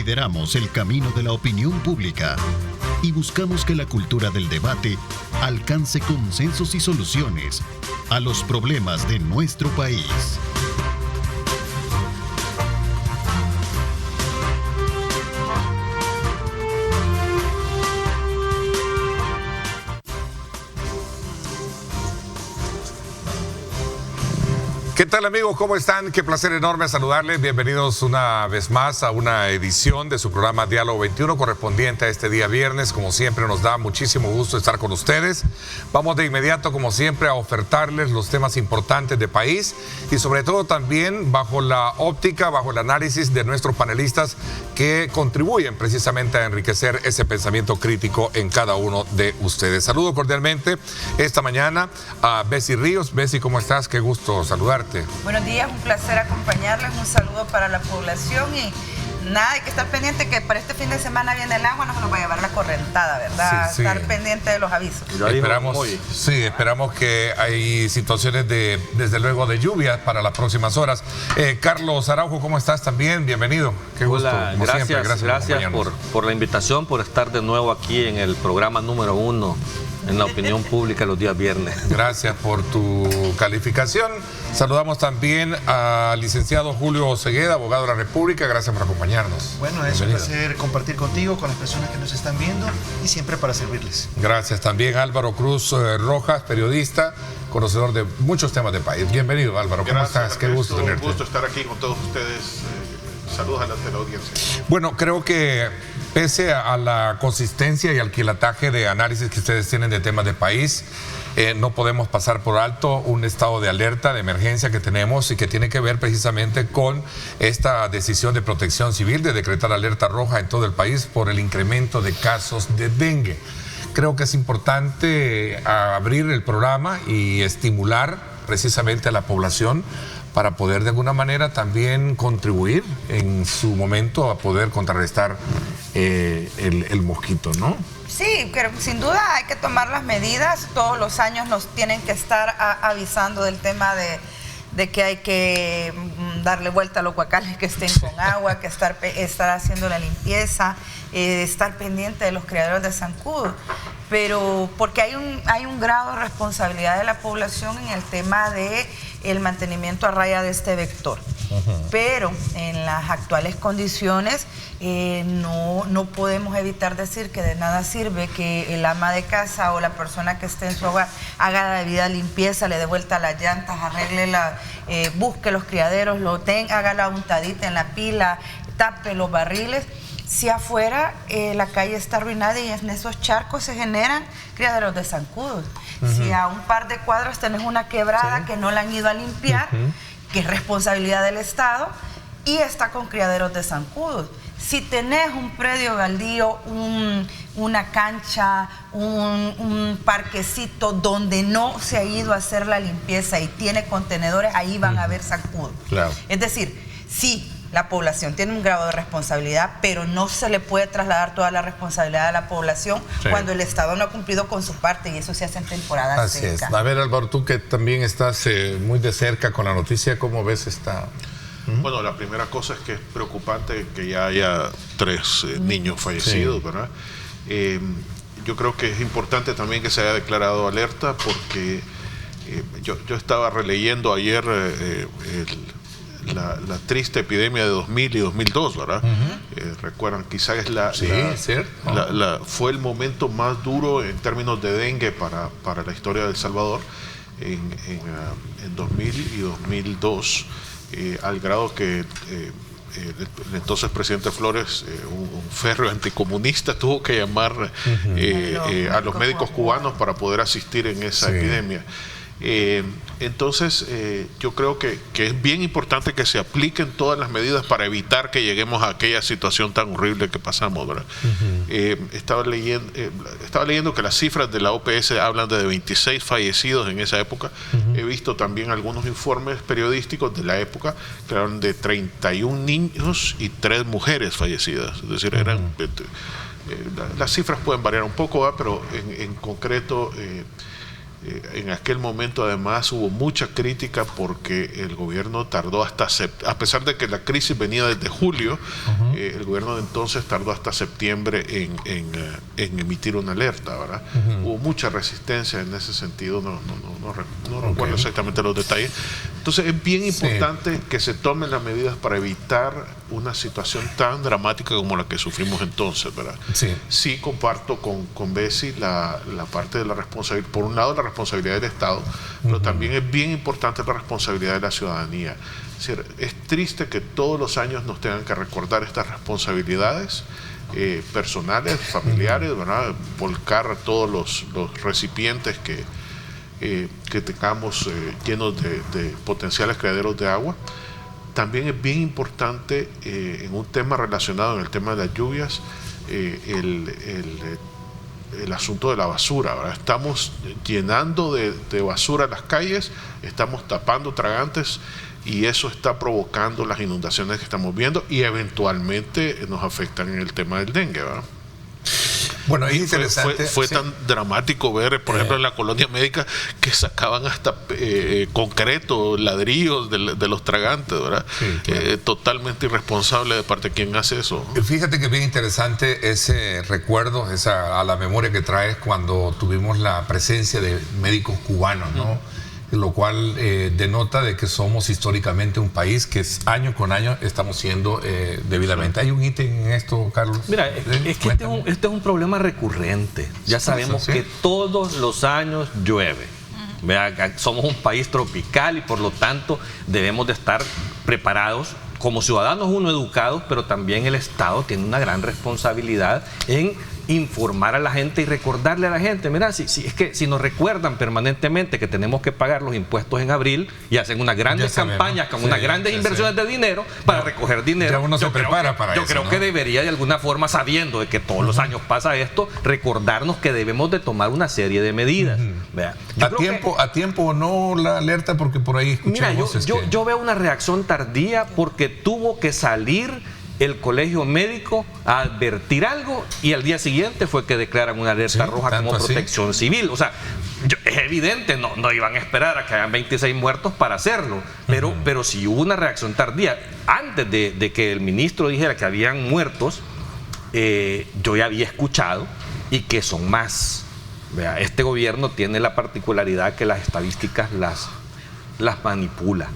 lideramos el camino de la opinión pública y buscamos que la cultura del debate alcance consensos y soluciones a los problemas de nuestro país. ¿Qué tal, amigos? ¿Cómo están? Qué placer enorme saludarles. Bienvenidos una vez más a una edición de su programa Diálogo 21 correspondiente a este día viernes. Como siempre, nos da muchísimo gusto estar con ustedes. Vamos de inmediato, como siempre, a ofertarles los temas importantes del país y sobre todo también bajo la óptica, bajo el análisis de nuestros panelistas que contribuyen precisamente a enriquecer ese pensamiento crítico en cada uno de ustedes. Saludo cordialmente esta mañana a Bessie Ríos. Bessie, ¿cómo estás? Qué gusto saludarte. Buenos días, un placer acompañarles, un saludo para la población y nada, hay que estar pendiente que para este fin de semana viene el agua, no se nos va a llevar la correntada, ¿verdad? Sí. Estar pendiente de los avisos. Esperamos que hay situaciones desde luego de lluvia para las próximas horas. Carlos Araujo, ¿cómo estás también? Bienvenido. Qué gusto. Hola, gracias por la invitación, por estar de nuevo aquí en el programa número 1 en la opinión pública los días viernes. Gracias por tu calificación. Saludamos también al licenciado Julio Osegueda, abogado de la República. Gracias por acompañarnos. Bueno, es un placer compartir contigo, con las personas que nos están viendo y siempre para servirles. Gracias también Álvaro Cruz Rojas, periodista, conocedor de muchos temas del país. Bienvenido, Álvaro. ¿Cómo estás? Qué gusto tenerte. Un gusto estar aquí con todos ustedes. Saludos a la audiencia. Bueno, creo que pese a la consistencia y al quilataje de análisis que ustedes tienen de temas del país, no podemos pasar por alto un estado de alerta, de emergencia que tenemos y que tiene que ver precisamente con esta decisión de Protección Civil de decretar alerta roja en todo el país por el incremento de casos de dengue. Creo que es importante abrir el programa y estimular precisamente a la población para poder de alguna manera también contribuir en su momento a poder contrarrestar el mosquito, ¿no? Sí, pero sin duda hay que tomar las medidas. Todos los años nos tienen que estar avisando del tema de que hay que darle vuelta a los guacales que estén con agua, que estar haciendo la limpieza, estar pendiente de los criaderos de zancudo. Pero porque hay un grado de responsabilidad de la población en el tema de el mantenimiento a raya de este vector. Pero en las actuales condiciones no podemos evitar decir que de nada sirve que el ama de casa o la persona que esté en su hogar haga la debida limpieza, le dé vuelta las llantas, busque los criaderos, haga la untadita en la pila, tape los barriles. Si afuera la calle está arruinada y en esos charcos se generan criaderos de zancudos. Si a un par de cuadras tenés una quebrada que no la han ido a limpiar, que es responsabilidad del Estado, y está con criaderos de zancudos. Si tenés un predio baldío, una cancha, un parquecito donde no se ha ido a hacer la limpieza y tiene contenedores, ahí van a haber zancudos. Claro. Es decir, sí, la población tiene un grado de responsabilidad, pero no se le puede trasladar toda la responsabilidad a la población cuando el Estado no ha cumplido con su parte, y eso se hace en temporada seca. A ver, Álvaro, tú que también estás muy de cerca con la noticia, ¿cómo ves esta? Bueno, la primera cosa es que es preocupante que ya haya 3 niños fallecidos, ¿verdad? Yo creo que es importante también que se haya declarado alerta porque yo estaba releyendo ayer la triste epidemia de 2000 y 2002, ¿verdad? Recuerdan, quizás es fue el momento más duro en términos de dengue para la historia de El Salvador en 2000 y 2002, al grado que el entonces presidente Flores, un férreo anticomunista, tuvo que llamar a los médicos cubanos para poder asistir en esa epidemia. Entonces yo creo que es bien importante que se apliquen todas las medidas para evitar que lleguemos a aquella situación tan horrible que pasamos, ¿verdad? Estaba leyendo que las cifras de la OPS hablan de 26 fallecidos en esa época. He visto también algunos informes periodísticos de la época que hablan de 31 niños y 3 mujeres fallecidas. Es decir, eran las cifras pueden variar un poco, ¿verdad? Pero en concreto En aquel momento además hubo mucha crítica porque el gobierno tardó a pesar de que la crisis venía desde julio, el gobierno de entonces tardó hasta septiembre en emitir una alerta, ¿verdad? Hubo mucha resistencia en ese sentido, no recuerdo exactamente los detalles. Entonces es bien importante que se tomen las medidas para evitar una situación tan dramática como la que sufrimos entonces, ¿verdad? Sí comparto con Bessie la parte de la responsabilidad, por un lado la responsabilidad del Estado, pero también es bien importante la responsabilidad de la ciudadanía. Es decir, es triste que todos los años nos tengan que recordar estas responsabilidades personales, familiares, ¿verdad? Volcar todos los recipientes que tengamos llenos de potenciales criaderos de agua. También es bien importante en un tema relacionado en el tema de las lluvias, el asunto de la basura, ¿verdad? Estamos llenando de basura las calles, estamos tapando tragantes y eso está provocando las inundaciones que estamos viendo y eventualmente nos afectan en el tema del dengue, ¿verdad? Bueno, es interesante. Fue tan dramático ver, por ejemplo, en la colonia médica que sacaban hasta concreto, ladrillos de los tragantes, ¿verdad? Sí, claro. Totalmente irresponsable de parte de quien hace eso. Fíjate que es bien interesante ese recuerdo, a la memoria que traes cuando tuvimos la presencia de médicos cubanos, ¿no? Lo cual denota de que somos históricamente un país que año con año estamos siendo debidamente. ¿Hay un ítem en esto, Carlos? Mira, es que este es un problema recurrente. Ya sabemos que todos los años llueve. Somos un país tropical y por lo tanto debemos de estar preparados como ciudadanos, educados, pero también el Estado tiene una gran responsabilidad en informar a la gente y recordarle a la gente, mira, es que si nos recuerdan permanentemente que tenemos que pagar los impuestos en abril y hacen unas grandes campañas con unas grandes inversiones de dinero para recoger dinero, ya uno se prepara para eso. Yo creo que debería de alguna forma, sabiendo de que todos los años pasa esto, recordarnos que debemos de tomar una serie de medidas. ¿A tiempo o no la alerta? Porque por ahí escuchamos. Mira, yo veo una reacción tardía porque tuvo que salir el colegio médico a advertir algo y al día siguiente fue que declaran una alerta roja como protección civil. O sea, es evidente, no iban a esperar a que hayan 26 muertos para hacerlo, pero si hubo una reacción tardía. Antes de que el ministro dijera que habían muertos, yo ya había escuchado y que son más. Este gobierno tiene la particularidad que las estadísticas las manipula.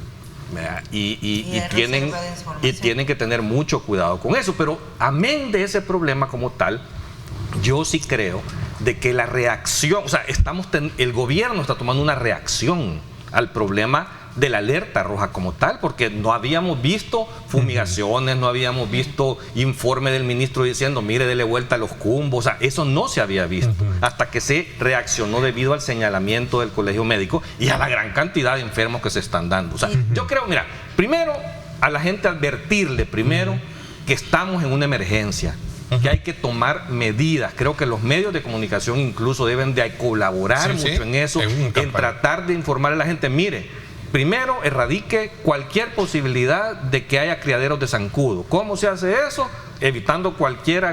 Y tienen que tener mucho cuidado con eso, pero amén de ese problema como tal, yo sí creo de que la reacción, o sea, el gobierno está tomando una reacción al problema de la alerta roja como tal, porque no habíamos visto fumigaciones, no habíamos visto informe del ministro diciendo, mire, dele vuelta a los cumbos, o sea, eso no se había visto, hasta que se reaccionó debido al señalamiento del colegio médico y a la gran cantidad de enfermos que se están dando. O sea, yo creo, mira, primero a la gente advertirle primero que estamos en una emergencia, que hay que tomar medidas. Creo que los medios de comunicación incluso deben de colaborar mucho en eso, en tratar de informar a la gente, mire, primero, erradique cualquier posibilidad de que haya criaderos de zancudo. ¿Cómo se hace eso? Evitando cualquier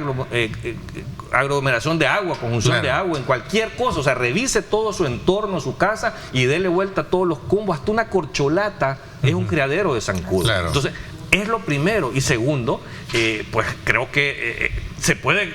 aglomeración de agua, conjunción de agua, en cualquier cosa. O sea, revise todo su entorno, su casa y dele vuelta a todos los cumbos. Hasta una corcholata es un criadero de zancudo. Entonces, es lo primero. Y segundo, pues creo que se puede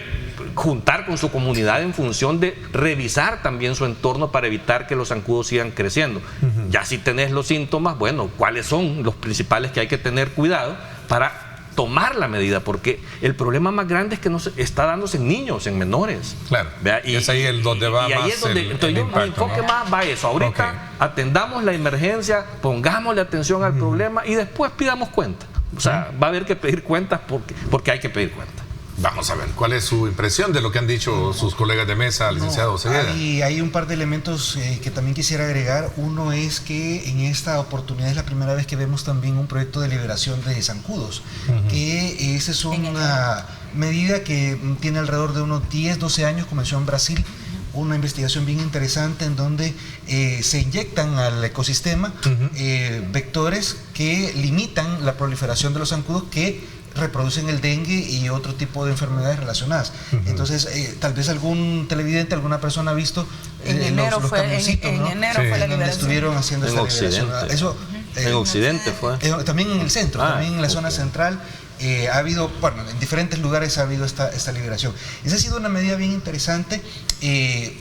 juntar con su comunidad en función de revisar también su entorno para evitar que los zancudos sigan creciendo. Ya si tenés los síntomas, bueno, ¿cuáles son los principales que hay que tener cuidado para tomar la medida? Porque el problema más grande es que no se está dándose en niños, en menores. Claro. Y es ahí donde va más es donde, entonces mi enfoque más va a eso. Ahorita atendamos la emergencia, pongámosle atención al problema y después pidamos cuentas. O sea, va a haber que pedir cuentas porque hay que pedir cuentas. Vamos a ver, ¿cuál es su impresión de lo que han dicho sus colegas de mesa, licenciado Cegueda? Hay un par de elementos que también quisiera agregar. Uno es que en esta oportunidad es la primera vez que vemos también un proyecto de liberación de zancudos, que esa es una medida que tiene alrededor de unos 10, 12 años, comenzó en Brasil, una investigación bien interesante en donde se inyectan al ecosistema vectores que limitan la proliferación de los zancudos que reproducen el dengue y otro tipo de enfermedades relacionadas. Entonces, tal vez algún televidente, alguna persona ha visto en enero los camioncitos, en ¿no? enero fue la liberación. Estuvieron haciendo en esta liberación. Eso, en Occidente fue. También en el centro, también en la zona central. Ha habido, bueno, en diferentes lugares ha habido esta liberación. Esa ha sido una medida bien interesante,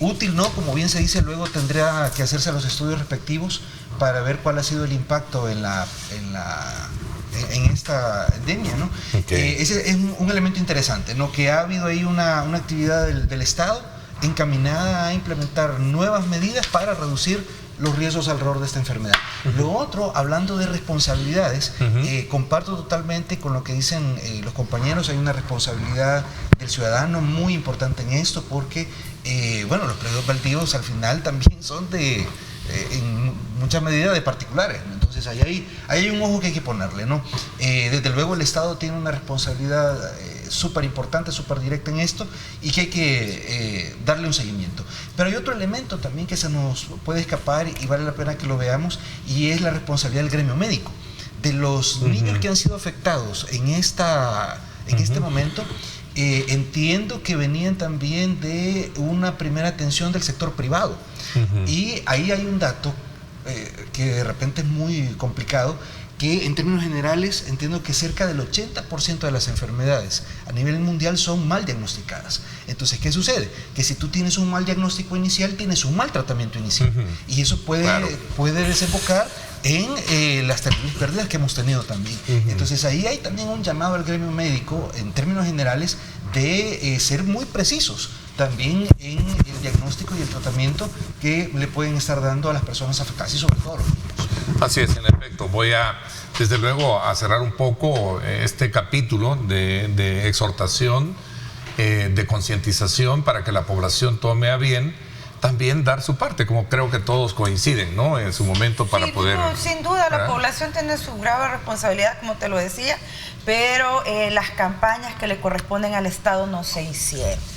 útil, ¿no? Como bien se dice, luego tendrá que hacerse los estudios respectivos para ver cuál ha sido el impacto en esta endemia, ¿no? Ese es un elemento interesante, ¿no? Que ha habido ahí una actividad del Estado encaminada a implementar nuevas medidas para reducir los riesgos alrededor de esta enfermedad. Lo otro, hablando de responsabilidades, comparto totalmente con lo que dicen los compañeros. Hay una responsabilidad del ciudadano muy importante en esto, porque bueno, los predios baldíos al final también son en mucha medida de particulares, ¿no? Entonces ahí hay un ojo que hay que ponerle, ¿no? Desde luego el Estado tiene una responsabilidad súper importante, súper directa en esto, y que hay que darle un seguimiento. Pero hay otro elemento también que se nos puede escapar y vale la pena que lo veamos, y es la responsabilidad del gremio médico. De los niños que han sido afectados en este momento, entiendo que venían también de una primera atención del sector privado. Y ahí hay un dato que de repente es muy complicado, que en términos generales entiendo que cerca del 80% de las enfermedades a nivel mundial son mal diagnosticadas. Entonces, ¿qué sucede? Que si tú tienes un mal diagnóstico inicial, tienes un mal tratamiento inicial. Y eso puede desembocar en las terribles pérdidas que hemos tenido también. Entonces, ahí hay también un llamado al gremio médico, en términos generales, de ser muy precisos también en el diagnóstico y el tratamiento que le pueden estar dando a las personas afectadas y sobre todo a los niños. Así es, en efecto. Voy desde luego, a cerrar un poco este capítulo de exhortación, de concientización para que la población tome a bien también dar su parte, como creo que todos coinciden, ¿no? En su momento para poder... No, sin duda, la población tiene su grave responsabilidad, como te lo decía, pero las campañas que le corresponden al Estado no se hicieron.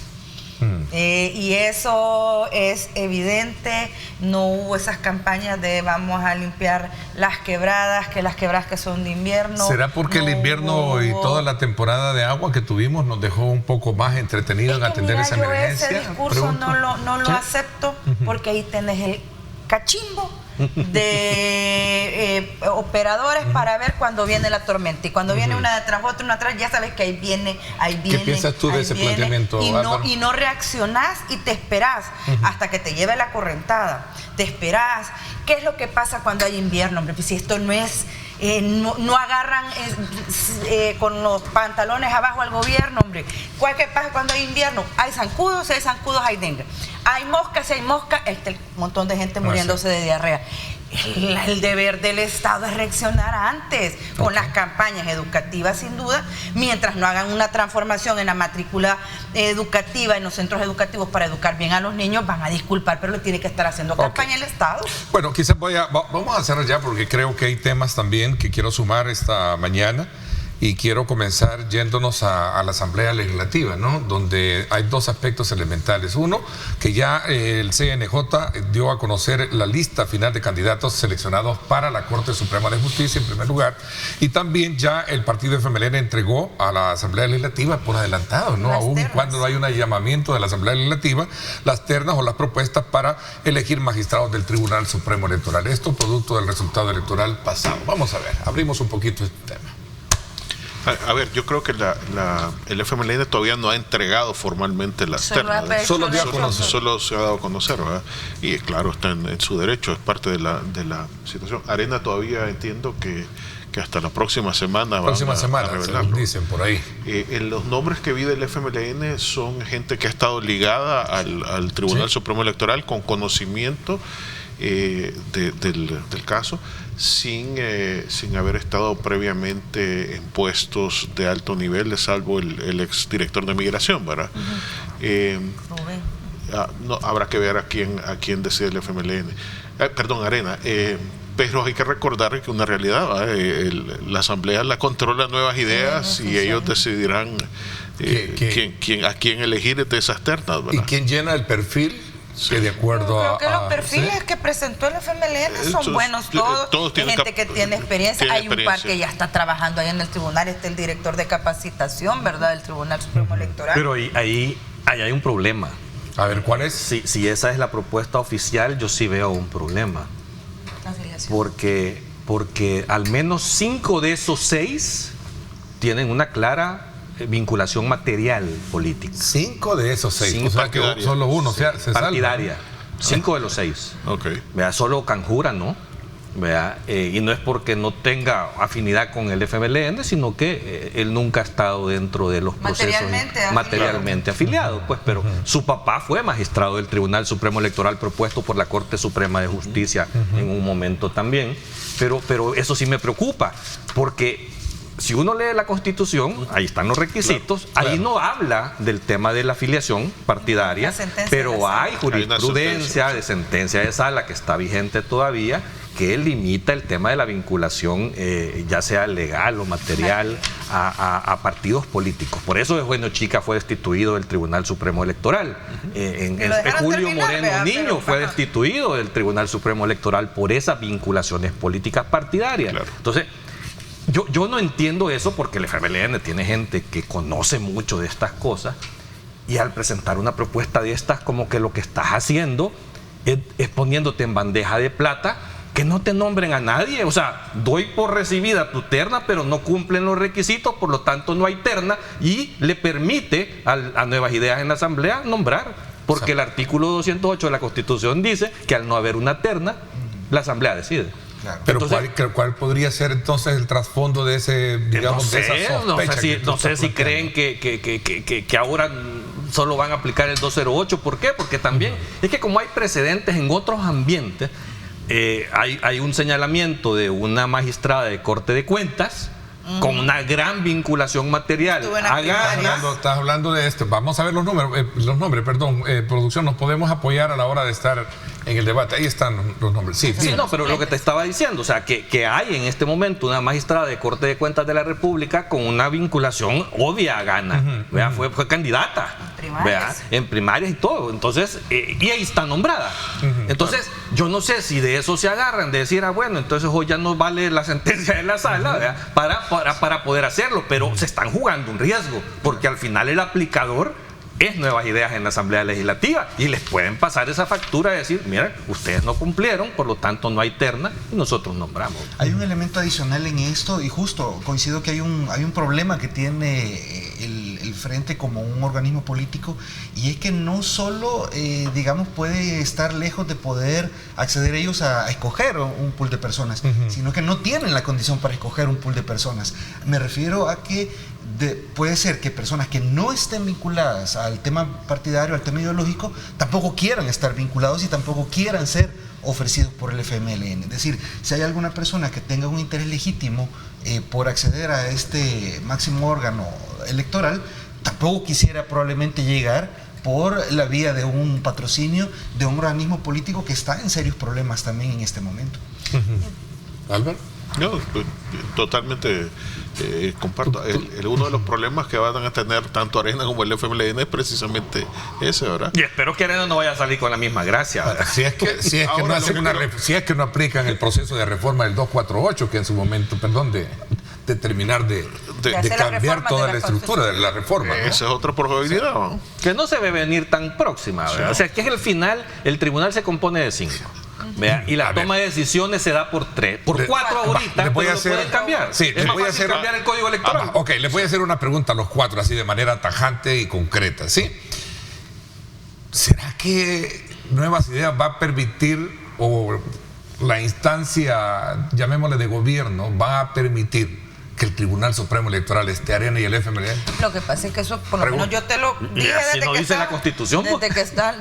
Y eso es evidente. No hubo esas campañas de vamos a limpiar las quebradas que son de invierno. ¿Será porque el invierno y toda la temporada de agua que tuvimos nos dejó un poco más entretenidos en atender esa emergencia? Ese discurso no lo acepto, porque ahí tenés el cachimbo de operadores para ver cuando viene la tormenta, y cuando viene una tras otra, ya sabes que ahí viene. ¿Qué piensas tú de ese planteamiento, Álvaro? Y no reaccionás y te esperás hasta que te lleve la correntada. Te esperás. ¿Qué es lo que pasa cuando hay invierno, hombre? Pues si esto no es... no agarran con los pantalones abajo al gobierno, hombre. ¿Qué pasa cuando hay invierno? Hay zancudos, hay dengue. Hay moscas, hay moscas, un montón de gente muriéndose de diarrea. El deber del Estado es reaccionar antes con las campañas educativas, sin duda, mientras no hagan una transformación en la matrícula educativa, en los centros educativos para educar bien a los niños. Van a disculpar, pero lo tiene que estar haciendo campaña el Estado. Bueno, quizás vamos a cerrar ya, porque creo que hay temas también que quiero sumar esta mañana. Y quiero comenzar yéndonos a la Asamblea Legislativa, ¿no? Donde hay dos aspectos elementales. Uno, que ya el CNJ dio a conocer la lista final de candidatos seleccionados para la Corte Suprema de Justicia, en primer lugar. Y también ya el partido FMLN entregó a la Asamblea Legislativa por adelantado, ¿no? Aún cuando no hay un llamamiento de la Asamblea Legislativa, las ternas o las propuestas para elegir magistrados del Tribunal Supremo Electoral. Esto producto del resultado electoral pasado. Vamos a ver, abrimos un poquito este tema. A ver, yo creo que el FMLN todavía no ha entregado formalmente las ternas. Solo se ha dado a conocer, ¿verdad? Y claro, está en su derecho, es parte de la situación. Arena todavía entiendo que hasta la próxima semana van a revelarlo. Dicen por ahí. Los nombres que vi del FMLN son gente que ha estado ligada al Tribunal Supremo Electoral con conocimiento del caso, sin haber estado previamente en puestos de alto nivel, salvo el exdirector de Migración, ¿verdad? No, habrá que ver a quién decide el FMLN. Arena. Pero hay que recordar que una realidad, la Asamblea la controla Nuevas Ideas y ellos decidirán a quién elegir de esas ternas, ¿verdad? ¿Y quién llena el perfil que de acuerdo creo que los perfiles que presentó el FMLN son buenos todos. Hay gente que tiene experiencia. Hay un par que ya está trabajando ahí en el tribunal. Está el director de capacitación, ¿verdad? Del Tribunal Supremo Electoral. Pero ahí hay un problema. A ver, ¿cuál es? Si esa es la propuesta oficial, yo sí veo un problema. Porque al menos 5 de esos 6 tienen una clara vinculación material política. 5 de esos 6. 5 o sea que solo uno se partidaria. 5 de los 6. Okay. Vea, solo Canjura, ¿no? Vea, y no es porque no tenga afinidad con el FMLN, sino que él nunca ha estado dentro de los procesos materialmente afiliado, pues, pero su papá fue magistrado del Tribunal Supremo Electoral propuesto por la Corte Suprema de Justicia en un momento también, pero eso sí me preocupa, porque si uno lee la Constitución, ahí están los requisitos, ahí no habla del tema de la afiliación partidaria, pero hay jurisprudencia de sentencia de sala que está vigente todavía, que limita el tema de la vinculación, ya sea legal o material, a partidos políticos. Por eso Eugenio Chica fue destituido del Tribunal Supremo Electoral. Julio Moreno Niño fue destituido del Tribunal Supremo Electoral por esas vinculaciones políticas partidarias. Claro. Entonces, yo no entiendo eso, porque el FMLN tiene gente que conoce mucho de estas cosas, y al presentar una propuesta de estas, como que lo que estás haciendo es poniéndote en bandeja de plata que no te nombren a nadie. O sea, doy por recibida tu terna, pero no cumplen los requisitos, por lo tanto no hay terna, y le permite a Nuevas Ideas en la Asamblea nombrar, porque el artículo 208 de la Constitución dice que al no haber una terna, la Asamblea decide. Claro. Pero entonces, ¿cuál podría ser entonces el trasfondo de ese, digamos, de esa sospecha? No sé si creen que ahora solo van a aplicar el 208. ¿Por qué? Porque también es que como hay precedentes en otros ambientes, hay un señalamiento de una magistrada de Corte de Cuentas con una gran vinculación material. Estás hablando de esto. Vamos a ver los nombres, perdón. Producción, nos podemos apoyar a la hora de estar en el debate. Ahí están los nombres. Sí, no, pero lo que te estaba diciendo, o sea, que hay en este momento una magistrada de Corte de Cuentas de la República con una vinculación obvia a Gana. Fue candidata. En primarias y todo. Entonces, y ahí está nombrada. Entonces, yo no sé si de eso se agarran, de decir, bueno, entonces hoy ya no vale la sentencia de la sala, para poder hacerlo, pero se están jugando un riesgo, porque al final el aplicador es Nuevas Ideas en la Asamblea Legislativa, y les pueden pasar esa factura de decir, mira, ustedes no cumplieron, por lo tanto no hay terna y nosotros nombramos. Hay un elemento adicional en esto, y justo coincido que hay un problema que tiene el Frente como un organismo político, y es que no solo, digamos, puede estar lejos de poder acceder ellos a escoger un pool de personas, sino que no tienen la condición para escoger un pool de personas. Me refiero a que puede ser que personas que no estén vinculadas al tema partidario, al tema ideológico, tampoco quieran estar vinculados y tampoco quieran ser ofrecidos por el FMLN. Es decir, si hay alguna persona que tenga un interés legítimo por acceder a este máximo órgano electoral, tampoco quisiera probablemente llegar por la vía de un patrocinio de un organismo político que está en serios problemas también en este momento. Álvaro. No, totalmente comparto. Uno de los problemas que van a tener tanto Arena como el FMLN es precisamente ese, ¿verdad? Y espero que Arena no vaya a salir con la misma gracia, ¿verdad? Si es que no aplican el proceso de reforma del 248, que en su momento, de terminar de cambiar toda la estructura de la reforma, ¿no? Esa es otra probabilidad, ¿no? Que no se ve venir tan próxima, ¿verdad? O sea, que es el final, el tribunal se compone de 5. Y la toma de decisiones se da por 4 ahorita, pero lo pueden cambiar. Sí, les voy a hacer cambiar el código electoral. Les voy a hacer una pregunta a los 4, así de manera tajante y concreta, ¿sí? ¿Será que Nuevas Ideas va a permitir, o la instancia, llamémosle de gobierno, va a permitir que el Tribunal Supremo Electoral esté Arena y el FMLN? Lo que pasa es que eso, por lo menos yo te lo dije desde que dice la Constitución.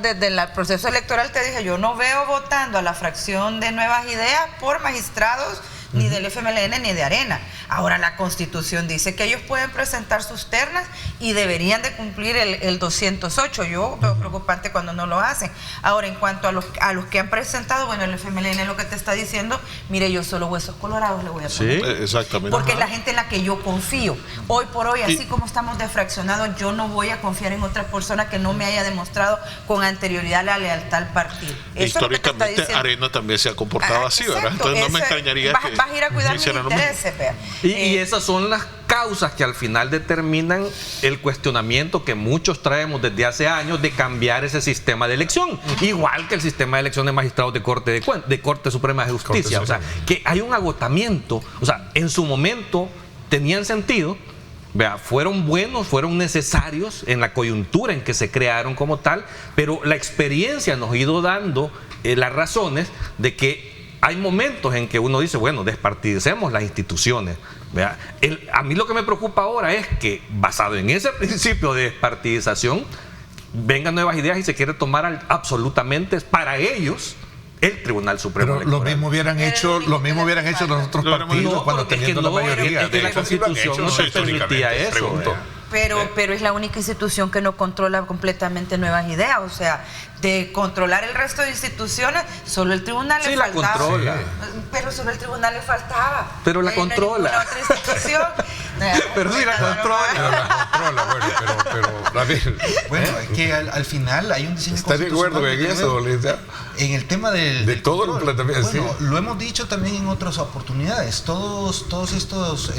Desde el proceso electoral te dije, yo no veo votando a la fracción de Nuevas Ideas por magistrados ni del FMLN ni de Arena. Ahora la Constitución dice que ellos pueden presentar sus ternas y deberían de cumplir el 208. Yo veo preocupante cuando no lo hacen. Ahora, en cuanto a los que han presentado, bueno, el FMLN lo que te está diciendo, mire, yo solo huesos colorados le voy a poner. Sí, exactamente. Porque es la gente en la que yo confío. Hoy por hoy, así como estamos defraccionados, yo no voy a confiar en otra persona que no me haya demostrado con anterioridad la lealtad al partido. Históricamente Arena también se ha comportado así, ¿verdad? Entonces no me extrañaría vas a ir a cuidar mis intereses, y esas son las causas que al final determinan el cuestionamiento que muchos traemos desde hace años de cambiar ese sistema de elección, igual que el sistema de elección de magistrados de Corte Suprema de Justicia. O sea, que hay un agotamiento. O sea, en su momento tenían sentido, fueron buenos, fueron necesarios en la coyuntura en que se crearon como tal, pero la experiencia nos ha ido dando las razones de que hay momentos en que uno dice, bueno, despartidicemos las instituciones. A mí lo que me preocupa ahora es que, basado en ese principio de despartidización, vengan nuevas ideas y se quiere tomar absolutamente para ellos el Tribunal Supremo. Pero lo mismo hubieran hecho los otros partidos cuando teniendo la mayoría. Es que la Constitución no se permitía eso. Pero es la única institución que no controla completamente nuevas ideas. O sea, de controlar el resto de instituciones, solo el tribunal le faltaba. Sí, la controla. Pero solo el tribunal le faltaba. Pero la controla. No otra institución. Pero sí la controla. Bueno, es que al final hay un diseño constitucional. ¿Está de acuerdo en eso, Lisa? En el tema del todo el planteamiento. Bueno, lo hemos dicho también en otras oportunidades. Todos estos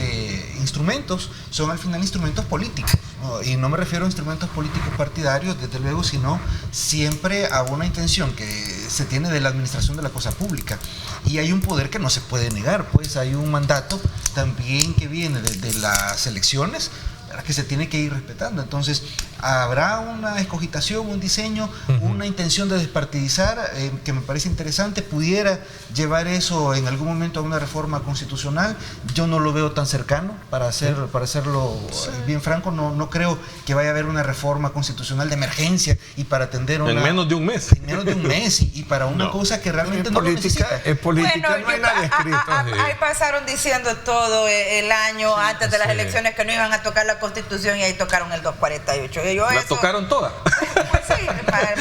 instrumentos son al final instrumentos políticos, ¿no? Y no me refiero a instrumentos políticos partidarios, desde luego, sino siempre a una intención que se tiene de la administración de la cosa pública. Y hay un poder que no se puede negar, pues hay un mandato también que viene desde las elecciones, que se tiene que ir respetando. Entonces, habrá una escogitación, un diseño, una intención de despartidizar que me parece interesante. Pudiera llevar eso en algún momento a una reforma constitucional. Yo no lo veo tan cercano, para hacerlo bien franco. No creo que vaya a haber una reforma constitucional de emergencia y para atender en menos de un mes. En menos de un mes y para una cosa que realmente no lo necesita. Es política, bueno, no hay nada escrito. Ahí pasaron diciendo todo el año antes de las elecciones que no iban a tocar la Constitución y ahí tocaron el 248. La tocaron toda. Pues sí,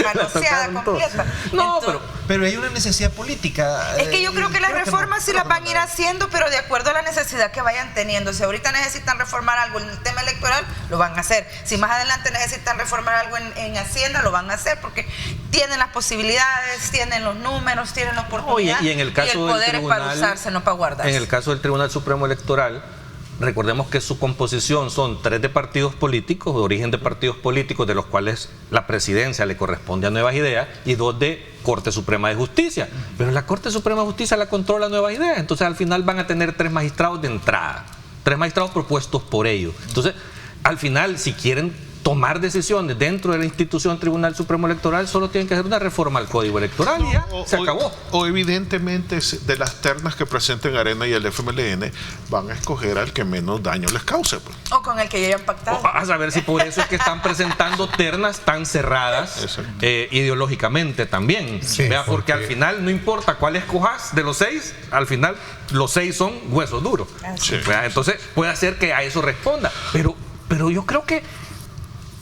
manoseada completa. No, pero hay una necesidad política. Es que yo creo que las reformas sí las van a ir haciendo, pero de acuerdo a la necesidad que vayan teniendo. Si ahorita necesitan reformar algo en el tema electoral, lo van a hacer. Si más adelante necesitan reformar algo en Hacienda, lo van a hacer, porque tienen las posibilidades, tienen los números, tienen la oportunidad. Y en el caso y el poder del tribunal, es para usarse, no para guardarse. En el caso del Tribunal Supremo Electoral, recordemos que su composición son 3 de partidos políticos, de origen de partidos políticos, de los cuales la presidencia le corresponde a Nuevas Ideas, y 2 de Corte Suprema de Justicia. Pero la Corte Suprema de Justicia la controla Nuevas Ideas, entonces al final van a tener 3 magistrados de entrada, 3 magistrados propuestos por ellos. Entonces, al final, si quieren tomar decisiones dentro de la institución Tribunal Supremo Electoral, solo tienen que hacer una reforma al Código Electoral y ya se acabó. O evidentemente de las ternas que presenten Arena y el FMLN van a escoger al que menos daño les cause, pues. O con el que ya hayan pactado. A saber si por eso es que están presentando ternas tan cerradas ideológicamente también. Sí, porque al final no importa cuál escojas de los 6, al final los 6 son huesos duros. Sí. Entonces puede ser que a eso responda. Pero yo creo que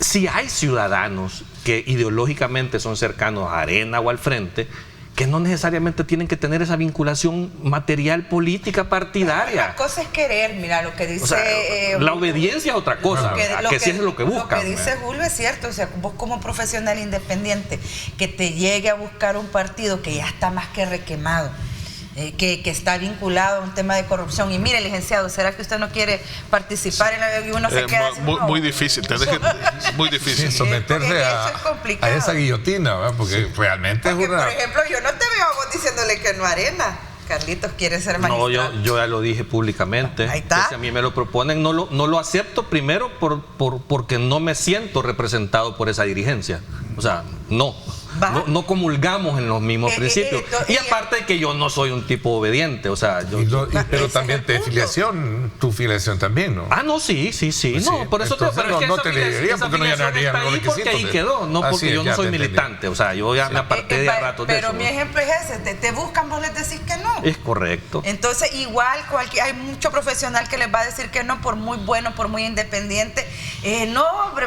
si hay ciudadanos que ideológicamente son cercanos a Arena o al Frente, que no necesariamente tienen que tener esa vinculación material política partidaria. Una cosa es querer, mira lo que dice... O sea, la obediencia es otra cosa, que sí es lo que buscan. Lo que dice Julio es cierto, o sea, vos como profesional independiente, que te llegue a buscar un partido que ya está más que requemado, que está vinculado a un tema de corrupción. Y mire, licenciado, ¿será que usted no quiere participar en la y uno se queda muy difícil, muy difícil someterse a esa guillotina, ¿verdad? Porque realmente es una... Por ejemplo, yo no te veo a vos diciéndole que no a Arena. Carlitos quiere ser magistrado. No, yo ya lo dije públicamente. Ahí está. Si a mí me lo proponen, no lo acepto, primero porque no me siento representado por esa dirigencia. O sea, no comulgamos en los mismos principios. Y aparte de que yo no soy un tipo obediente, o sea, pero también tu filiación también, ¿no? No, sí. No, por eso pero es que no te diría porque no llenaría los requisitos. Porque ahí quedó, no porque yo no soy militante, o sea, yo ya me aparté de a ratos de eso. Pero mi ejemplo es ese, te buscan, vos les decís que no. Es correcto. Entonces, igual hay mucho profesional que les va a decir que no, por muy bueno, por muy independiente. No, hombre,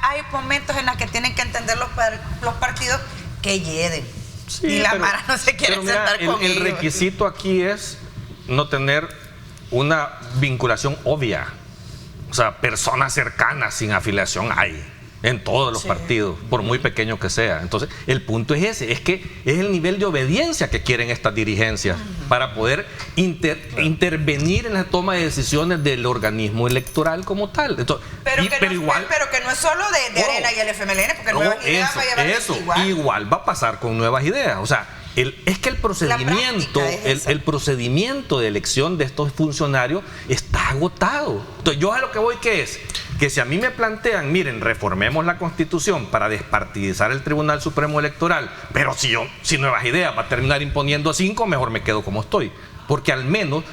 hay momentos en los que tienen que entender los partidos que hieden. Sí, y la Mara no se quiere sentar conmigo. El requisito aquí es no tener una vinculación obvia. O sea, personas cercanas sin afiliación hay en todos los partidos, por muy pequeño que sea. Entonces, el punto es ese, es que es el nivel de obediencia que quieren estas dirigencias para poder intervenir en la toma de decisiones del organismo electoral como tal. Entonces, pero que no es solo de Arena y el FMLN, porque Nuevas Ideas va a llevar igual va a pasar con Nuevas Ideas. O sea, es que el procedimiento de elección de estos funcionarios está agotado. Entonces, yo a lo que voy que si a mí me plantean, miren, reformemos la Constitución para despartidizar el Tribunal Supremo Electoral, pero si Nuevas Ideas va a terminar imponiendo a 5, mejor me quedo como estoy. Porque al menos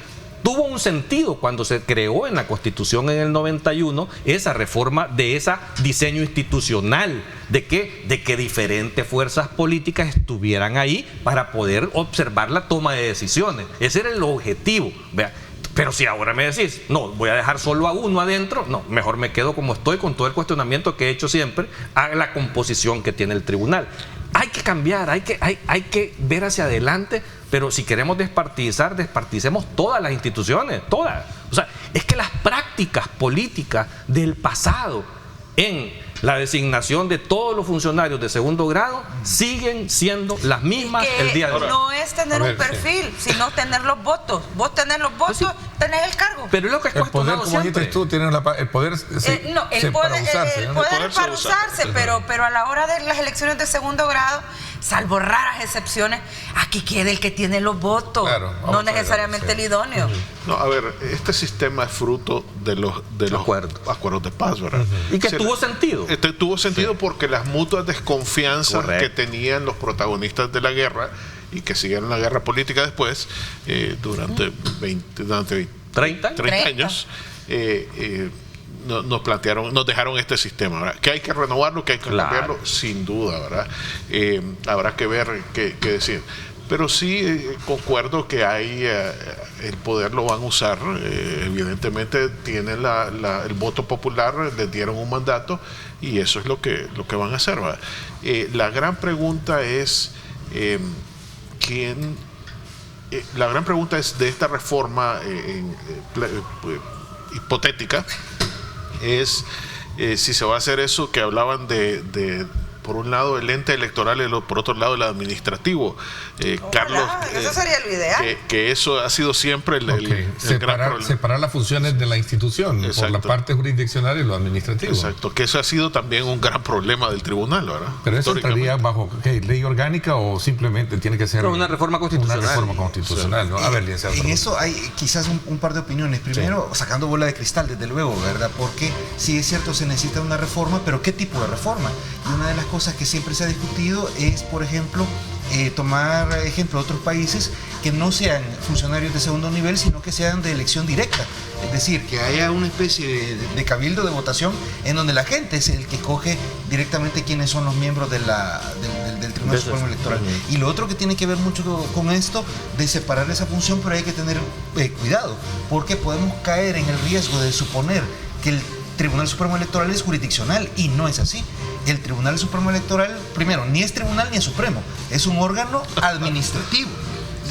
tuvo un sentido cuando se creó en la Constitución en el 91 esa reforma de ese diseño institucional, de que diferentes fuerzas políticas estuvieran ahí para poder observar la toma de decisiones. Ese era el objetivo. Vea. Pero si ahora me decís, no, voy a dejar solo a uno adentro, no, mejor me quedo como estoy con todo el cuestionamiento que he hecho siempre a la composición que tiene el tribunal. Hay que cambiar, hay que ver hacia adelante, pero si queremos despartidicemos todas las instituciones, todas. O sea, es que las prácticas políticas del pasado en la designación de todos los funcionarios de segundo grado siguen siendo las mismas el día de hoy. No es tener un perfil, sino tener los votos. Vos tenés los votos, tenés el cargo. Pero es lo que es cuestionado siempre. Como dijiste tú, tienes el poder para usarse, pero a la hora de las elecciones de segundo grado, salvo raras excepciones, aquí queda el que tiene los votos, no necesariamente el idóneo. No, a ver, este sistema es fruto de los acuerdos de paz, ¿verdad? Y que tuvo sentido. Tuvo sentido porque las mutuas desconfianzas que tenían los protagonistas de la guerra y que siguieron la guerra política después, durante 30 años, nos dejaron este sistema, ¿verdad? Que hay que renovarlo, que hay que cambiarlo, sin duda, ¿verdad? Habrá que ver qué decir. Pero sí concuerdo que hay el poder lo van a usar, evidentemente tienen el voto popular, les dieron un mandato y eso es lo que van a hacer, ¿verdad? La gran pregunta es la gran pregunta es de esta reforma hipotética es si se va a hacer eso que hablaban de por un lado el ente electoral y por otro lado el administrativo. Carlos, eso sería lo ideal. Que eso ha sido siempre el gran problema. Separar las funciones de la institución. Exacto. Por la parte jurisdiccional y lo administrativo. Exacto, que eso ha sido también un gran problema del tribunal, ¿verdad? Pero eso estaría bajo ley orgánica o simplemente tiene que ser una reforma constitucional. Una reforma constitucional, ¿no? A ver, en eso hay quizás un par de opiniones. Primero, sacando bola de cristal, desde luego, ¿verdad? Porque sí es cierto, se necesita una reforma, pero ¿qué tipo de reforma? Y una de las cosas que siempre se ha discutido es, por ejemplo, tomar ejemplo de otros países que no sean funcionarios de segundo nivel, sino que sean de elección directa. Es decir, que haya una especie de cabildo de votación en donde la gente es el que escoge directamente quiénes son los miembros del Tribunal Supremo Electoral. Y lo otro que tiene que ver mucho con esto, de separar esa función, pero hay que tener cuidado, porque podemos caer en el riesgo de suponer que el Tribunal Supremo Electoral es jurisdiccional, y no es así. El Tribunal Supremo Electoral, primero, ni es tribunal ni es supremo, es un órgano administrativo,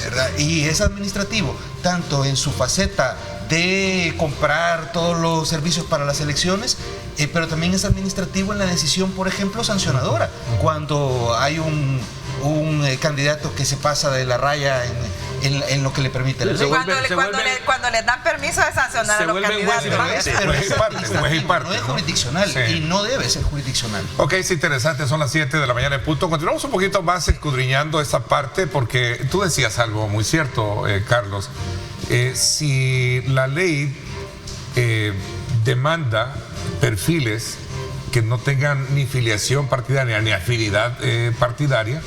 ¿verdad? Y es administrativo tanto en su faceta de comprar todos los servicios para las elecciones, pero también es administrativo en la decisión, por ejemplo, sancionadora, cuando hay un candidato que se pasa de la raya en lo que le permite la ley. Cuando les dan permiso de sancionar a los candidatos. No es jurisdiccional, y no debe ser jurisdiccional. Ok, es interesante, son las 7 de la mañana en punto. Continuamos un poquito más escudriñando esa parte, porque tú decías algo muy cierto, Carlos. Si la ley demanda perfiles que no tengan ni filiación partidaria ni afinidad partidaria.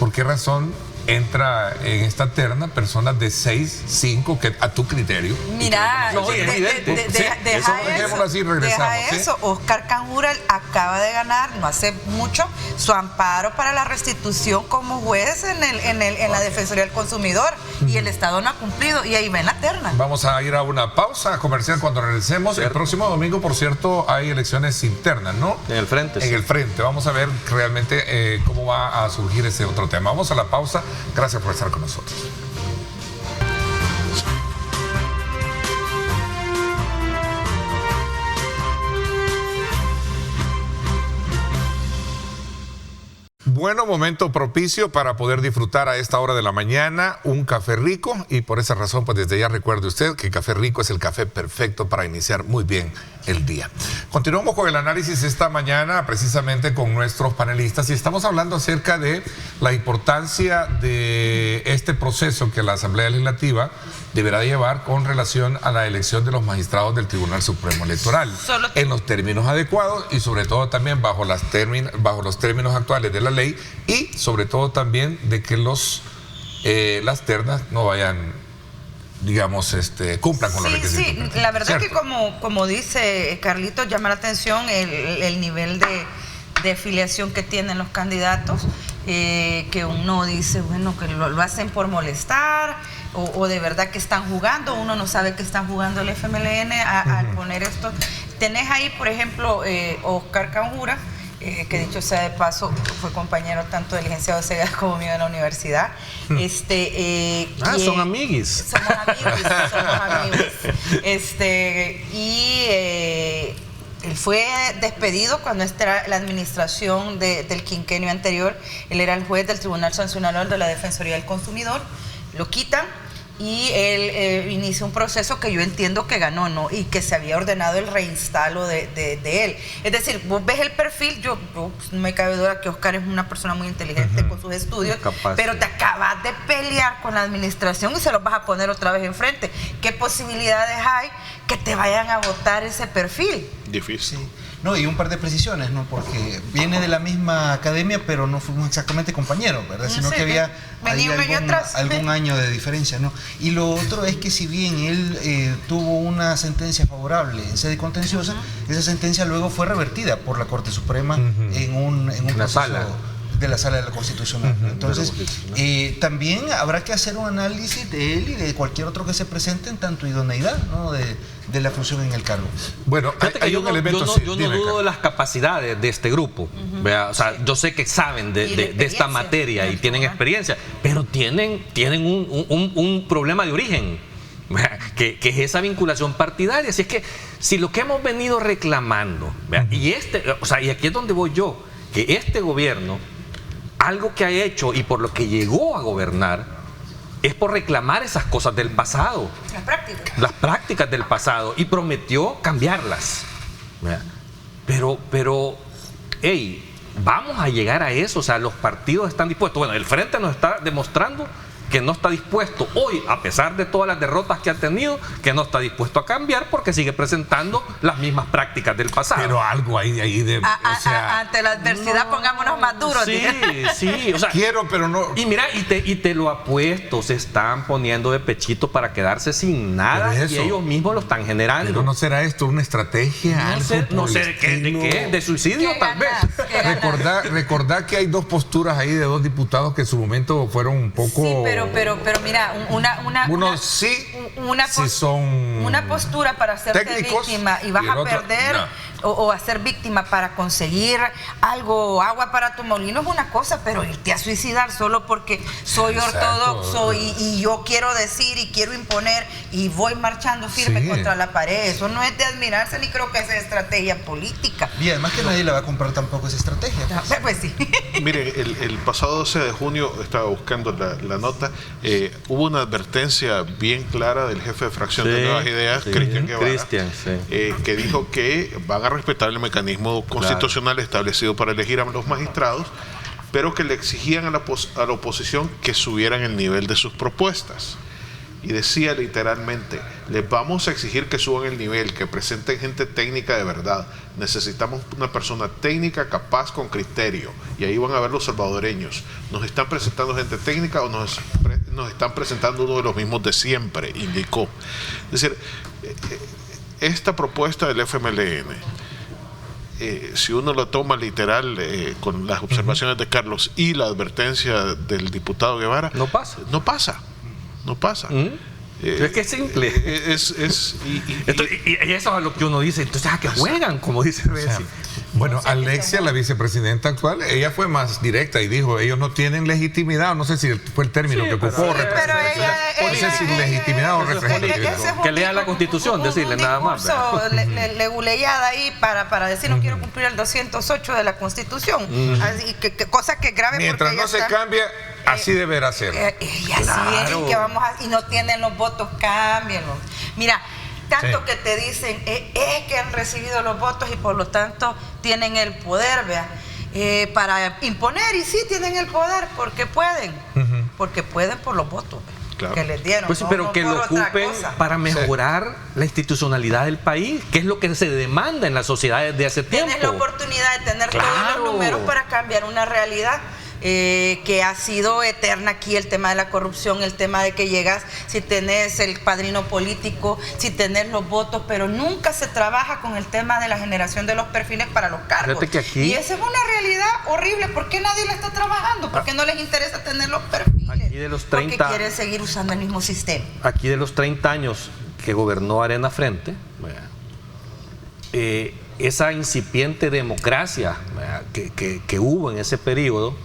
¿Por qué razón entra en esta terna personas de 6, 5, que a tu criterio? Mira, deja eso. Oscar Canjura acaba de ganar, no hace mucho, su amparo para la restitución como juez en la Defensoría del Consumidor, y el Estado no ha cumplido, y ahí va en la terna. Vamos a ir a una pausa comercial. Cuando regresemos, el próximo domingo, por cierto, hay elecciones internas, ¿no? En el frente. En el frente. Vamos a ver realmente cómo va a surgir ese otro tema. Vamos a la pausa. Gracias por estar con nosotros. Bueno, momento propicio para poder disfrutar a esta hora de la mañana un café rico, y por esa razón, pues desde ya recuerde usted que Café Rico es el café perfecto para iniciar muy bien el día. Continuamos con el análisis esta mañana precisamente con nuestros panelistas, y estamos hablando acerca de la importancia de este proceso que la Asamblea Legislativa deberá llevar con relación a la elección de los magistrados del Tribunal Supremo Electoral en los términos adecuados, y sobre todo también bajo los términos actuales de la ley, y sobre todo también de que las ternas no vayan, digamos, cumplan con los requisitos. Sí, la verdad es que como dice Carlitos, llama la atención el nivel de afiliación que tienen los candidatos, que uno dice, bueno, que lo hacen por molestar, o de verdad que están jugando. Uno no sabe que están jugando el FMLN al poner esto. Tenés ahí, por ejemplo, Oscar Canjura, que dicho sea de paso, fue compañero tanto del licenciado Segas como mío en la universidad. Son amiguis. Somos amigos. Él fue despedido cuando era la administración del quinquenio anterior. Él era el juez del Tribunal Sancionador de la Defensoría del Consumidor. Lo quitan y él inicia un proceso que yo entiendo que ganó, ¿no? Y que se había ordenado el reinstalo de él. Es decir, vos ves el perfil, yo no me cabe duda que Oscar es una persona muy inteligente con sus estudios, pero te acabas de pelear con la administración y se los vas a poner otra vez enfrente. ¿Qué posibilidades hay que te vayan a votar ese perfil? Difícil. Sí. No, y un par de precisiones, ¿no? Porque viene de la misma academia, pero no fuimos exactamente compañeros, ¿verdad? Sino que había algún año de diferencia, ¿no? Y lo otro es que si bien él tuvo una sentencia favorable en sede contenciosa, esa sentencia luego fue revertida por la Corte Suprema en un proceso de la Sala de la Constitucional. Entonces, también habrá que hacer un análisis de él y de cualquier otro que se presente en tanto idoneidad, ¿no? de la función en el cargo. Bueno, hay un elemento. Yo no dudo de las capacidades de este grupo. O sea, yo sé que saben de esta materia y tienen experiencia, pero tienen un problema de origen, que es esa vinculación partidaria. Así es que si lo que hemos venido reclamando, y aquí es donde voy yo, que este gobierno, algo que ha hecho y por lo que llegó a gobernar, es por reclamar esas cosas del pasado. Las prácticas del pasado, y prometió cambiarlas. Pero, vamos a llegar a eso. O sea, los partidos están dispuestos. Bueno, el Frente nos está demostrando que no está dispuesto hoy, a pesar de todas las derrotas que ha tenido, que no está dispuesto a cambiar porque sigue presentando las mismas prácticas del pasado. Pero algo ahí de... ante la adversidad, pongámonos más duros. Sí. O sea, quiero, pero no... Y mira, y te lo apuesto, se están poniendo de pechito para quedarse sin nada, y ellos mismos lo están generando. Pero ¿no será esto una estrategia? No sé de qué, de suicidio tal vez. Recordá que hay dos posturas ahí de dos diputados que en su momento fueron un poco... Sí, pero mira, una postura para hacerte víctima y vas a perder, o a ser víctima para conseguir algo, agua para tu molino, es una cosa, pero irte a suicidar solo porque soy ortodoxo y yo quiero decir y quiero imponer y voy marchando firme contra la pared, eso no es de admirarse, ni creo que sea estrategia política. Y además que nadie le va a comprar tampoco esa estrategia. Pues sí. Mire, el pasado 12 de junio, estaba buscando la nota, hubo una advertencia bien clara del jefe de fracción de Nuevas Ideas, Cristian Guevara, que dijo que van a respetar el mecanismo constitucional establecido para elegir a los magistrados, pero que le exigían a la oposición que subieran el nivel de sus propuestas. y decía literalmente: les vamos a exigir que suban el nivel, que presenten gente técnica de verdad. Necesitamos una persona técnica capaz con criterio. Y ahí van a ver los salvadoreños. ¿Nos están presentando gente técnica o nos están presentando uno de los mismos de siempre?, indicó. Es decir, esta propuesta del FMLN, si uno lo toma literal, con las observaciones de Carlos y la advertencia del diputado Guevara, no pasa. No pasa. Es que es simple. Y eso es lo que uno dice. Entonces, ¿a qué juegan? Como dice Reci. Bueno, Alexia, la vicepresidenta actual, ella fue más directa y dijo: ellos no tienen legitimidad. No sé si fue el término que ocupó. No sé si legitimidad o representatividad. Que lean la Constitución, decirle nada más. Leguleyada ahí para decir: no quiero cumplir el 208 de la Constitución. Así que cosa que grave. Mientras no se cambie, así deberá ser. Y así es que vamos y no tienen los votos, cámbienlos. Mira, tanto que te dicen es que han recibido los votos y por lo tanto tienen el poder, para imponer, y sí tienen el poder porque pueden, por los votos que les dieron. Pues sí, pero que lo ocupen para mejorar la institucionalidad del país, que es lo que se demanda en la sociedad desde hace tiempo. Tienes la oportunidad de tener todos los números para cambiar una realidad que ha sido eterna aquí, el tema de la corrupción, el tema de que llegas si tenés el padrino político, si tenés los votos, pero nunca se trabaja con el tema de la generación de los perfiles para los cargos. Y esa es una realidad horrible. ¿Por qué nadie la está trabajando? ¿Por qué no les interesa tener los perfiles? Aquí de los 30, porque quieren seguir usando el mismo sistema. Aquí de los 30 años que gobernó Arena Frente, esa incipiente democracia que hubo en ese periodo,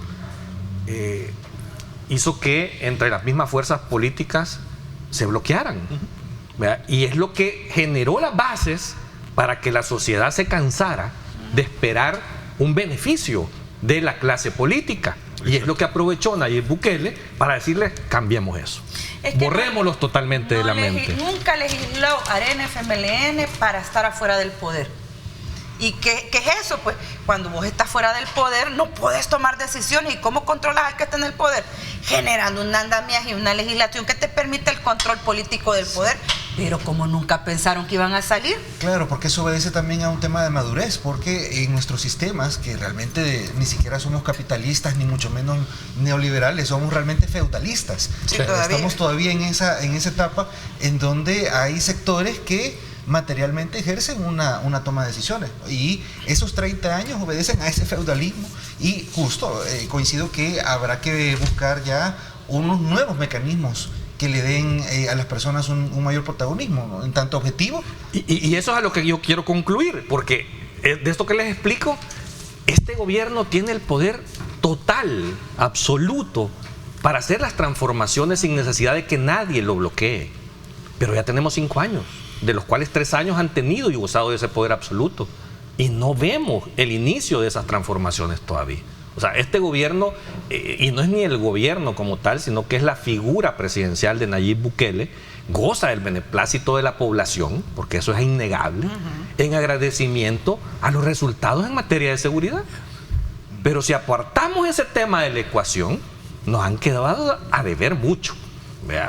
hizo que entre las mismas fuerzas políticas se bloquearan, y es lo que generó las bases para que la sociedad se cansara de esperar un beneficio de la clase política, y es lo que aprovechó Nayib Bukele para decirle: cambiemos eso, borrémoslos totalmente de la mente. Nunca legisló Arena FMLN para estar afuera del poder. ¿Y qué es eso? Pues cuando vos estás fuera del poder no puedes tomar decisiones. ¿Y cómo controlas al que está en el poder? Generando un andamiaje y una legislación que te permite el control político del poder. Pero como nunca pensaron que iban a salir. Claro, porque eso obedece también a un tema de madurez, porque en nuestros sistemas, que realmente ni siquiera somos capitalistas, ni mucho menos neoliberales, somos realmente feudalistas. Sí, estamos todavía en esa etapa en donde hay sectores que materialmente ejercen una toma de decisiones, y esos 30 años obedecen a ese feudalismo, y justo coincido que habrá que buscar ya unos nuevos mecanismos que le den a las personas un mayor protagonismo, ¿no?, en tanto objetivo. Y eso es a lo que yo quiero concluir, porque de esto que les explico, este gobierno tiene el poder total, absoluto, para hacer las transformaciones sin necesidad de que nadie lo bloquee. Pero ya tenemos 5 años, de los cuales 3 años han tenido y gozado de ese poder absoluto, y no vemos el inicio de esas transformaciones todavía. O sea, este gobierno, y no es ni el gobierno como tal, sino que es la figura presidencial de Nayib Bukele, goza del beneplácito de la población, porque eso es innegable, en agradecimiento a los resultados en materia de seguridad. Pero si apartamos ese tema de la ecuación, nos han quedado a deber mucho.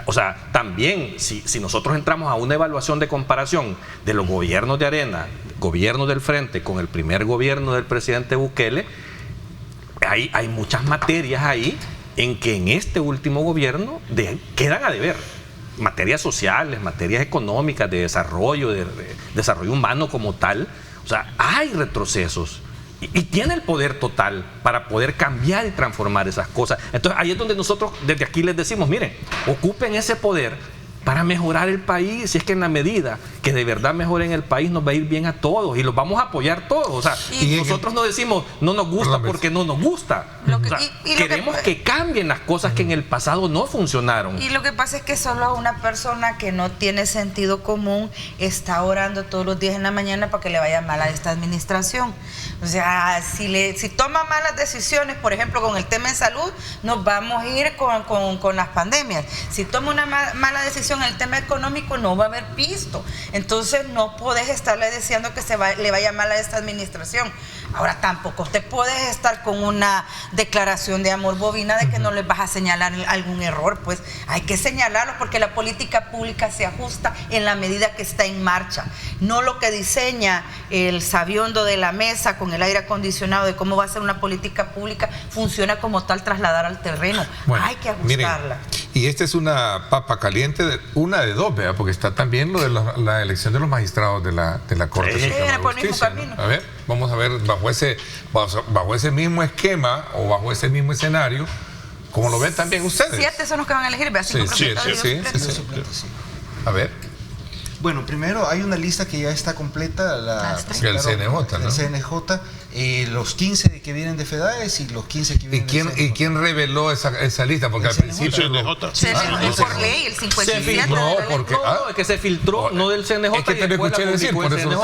O sea, también si nosotros entramos a una evaluación de comparación de los gobiernos de Arena, gobierno del Frente, con el primer gobierno del presidente Bukele, hay muchas materias ahí en que en este último gobierno quedan a deber. Materias sociales, materias económicas, de desarrollo humano como tal. O sea, hay retrocesos. Y tiene el poder total para poder cambiar y transformar esas cosas. Entonces ahí es donde nosotros desde aquí les decimos: miren, ocupen ese poder para mejorar el país, si es que en la medida que de verdad mejoren el país nos va a ir bien a todos y los vamos a apoyar todos. O sea, y nosotros no decimos no nos gusta porque no nos gusta. Queremos que cambien las cosas que en el pasado no funcionaron. Y lo que pasa es que solo una persona que no tiene sentido común está orando todos los días en la mañana para que le vaya mal a esta administración. O sea, si toma malas decisiones, por ejemplo, con el tema de salud, nos vamos a ir con las pandemias. Si toma una mala decisión condición, el tema económico, no va a haber pisto. Entonces no podés estarle diciendo que le vaya mal a esta administración. Ahora tampoco te puedes estar con una declaración de amor bobina de que no les vas a señalar algún error. Pues hay que señalarlo, porque la política pública se ajusta en la medida que está en marcha, no lo que diseña el sabiondo de la mesa con el aire acondicionado de cómo va a ser una política pública, funciona como tal, trasladar al terreno. Bueno, hay que ajustarla. Miren, y esta es una papa caliente, una de dos, ¿verdad? Porque está también lo de la elección de los magistrados de la Corte Suprema de Justicia, ¿no? A ver, vamos a ver bajo ese mismo esquema o bajo ese mismo escenario, ¿cómo lo ven también ustedes? 7 son los que van a elegir, ¿verdad? Sí. A ver. Bueno, primero hay una lista que ya está completa, el CNJ, ¿no? El CNJ, los 15 que vienen de FEDAES y los 15 que vienen de CNJ. ¿Y quién reveló esa lista? Porque al principio... Por ley, el 57. No, porque... es que se filtró, no del CNJ. Es que te lo escuché decir, por eso...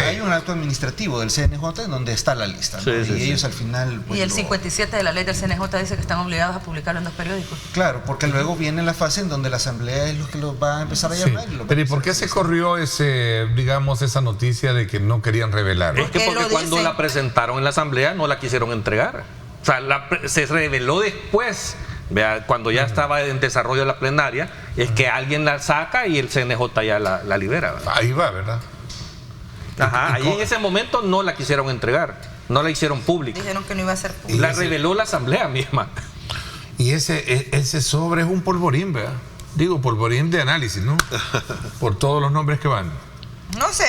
Hay un acto administrativo del CNJ en donde está la lista, ¿no? Y ellos al final... Pues, y el 57 de la ley del CNJ dice que están obligados a publicarlo en los periódicos. Claro, porque luego viene la fase en donde la asamblea es lo que los va a empezar a llamar. Pero ¿y por qué se corrió esa noticia de que no querían revelar? Es que porque cuando la presentaron en la asamblea no la quisieron entregar. O sea, se reveló después, vea, cuando ya estaba en desarrollo la plenaria, es que alguien la saca y el CNJ ya la libera, ¿verdad? Ahí va, ¿verdad? Ajá, ahí en ese momento no la quisieron entregar, no la hicieron pública. Dijeron que no iba a ser pública. La reveló la asamblea misma. Y ese sobre es un polvorín, ¿verdad? Digo, polvorín de análisis, ¿no? Por todos los nombres que van. No sé,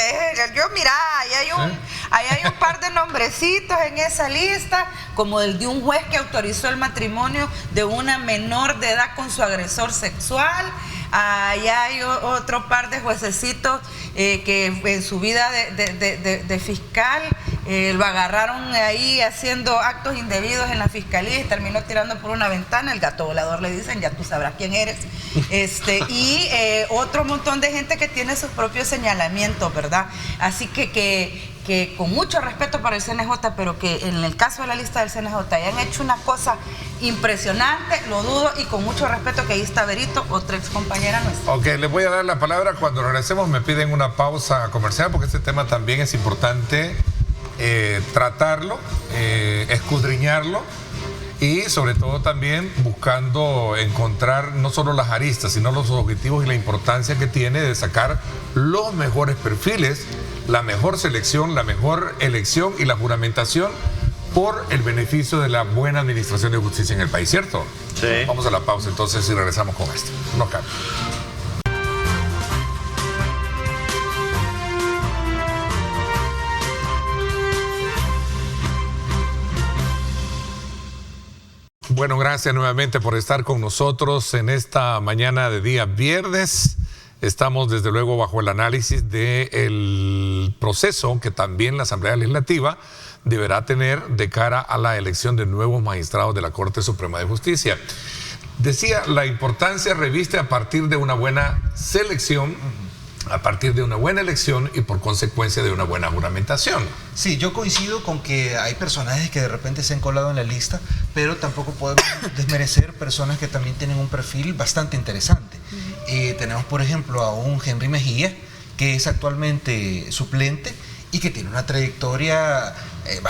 yo mira, ahí hay un par de nombrecitos en esa lista, como el de un juez que autorizó el matrimonio de una menor de edad con su agresor sexual. Ahí hay otro par de juececitos que en su vida de fiscal lo agarraron ahí haciendo actos indebidos en la fiscalía y terminó tirando por una ventana. El gato volador le dicen, ya tú sabrás quién eres. Y otro montón de gente que tiene sus propios señalamientos, ¿verdad? Así que con mucho respeto para el CNJ, pero que en el caso de la lista del CNJ hayan hecho una cosa impresionante, lo dudo, y con mucho respeto que ahí está Berito, otra ex compañera nuestra. Ok, les voy a dar la palabra. Cuando regresemos me piden una pausa comercial, porque este tema también es importante tratarlo, escudriñarlo, y sobre todo también buscando encontrar no solo las aristas, sino los objetivos y la importancia que tiene de sacar los mejores perfiles, la mejor selección, la mejor elección y la juramentación por el beneficio de la buena administración de justicia en el país, ¿cierto? Sí. Vamos a la pausa entonces y regresamos con esto. No cambia. Bueno, gracias nuevamente por estar con nosotros en esta mañana de día viernes. Estamos desde luego bajo el análisis del proceso que también la Asamblea Legislativa deberá tener de cara a la elección de nuevos magistrados de la Corte Suprema de Justicia. Decía, la importancia reviste a partir de una buena selección, a partir de una buena elección y por consecuencia de una buena juramentación. Sí, yo coincido con que hay personajes que de repente se han colado en la lista, pero tampoco podemos desmerecer personas que también tienen un perfil bastante interesante. Tenemos, por ejemplo, a un Henry Mejía, que es actualmente suplente y que tiene una trayectoria,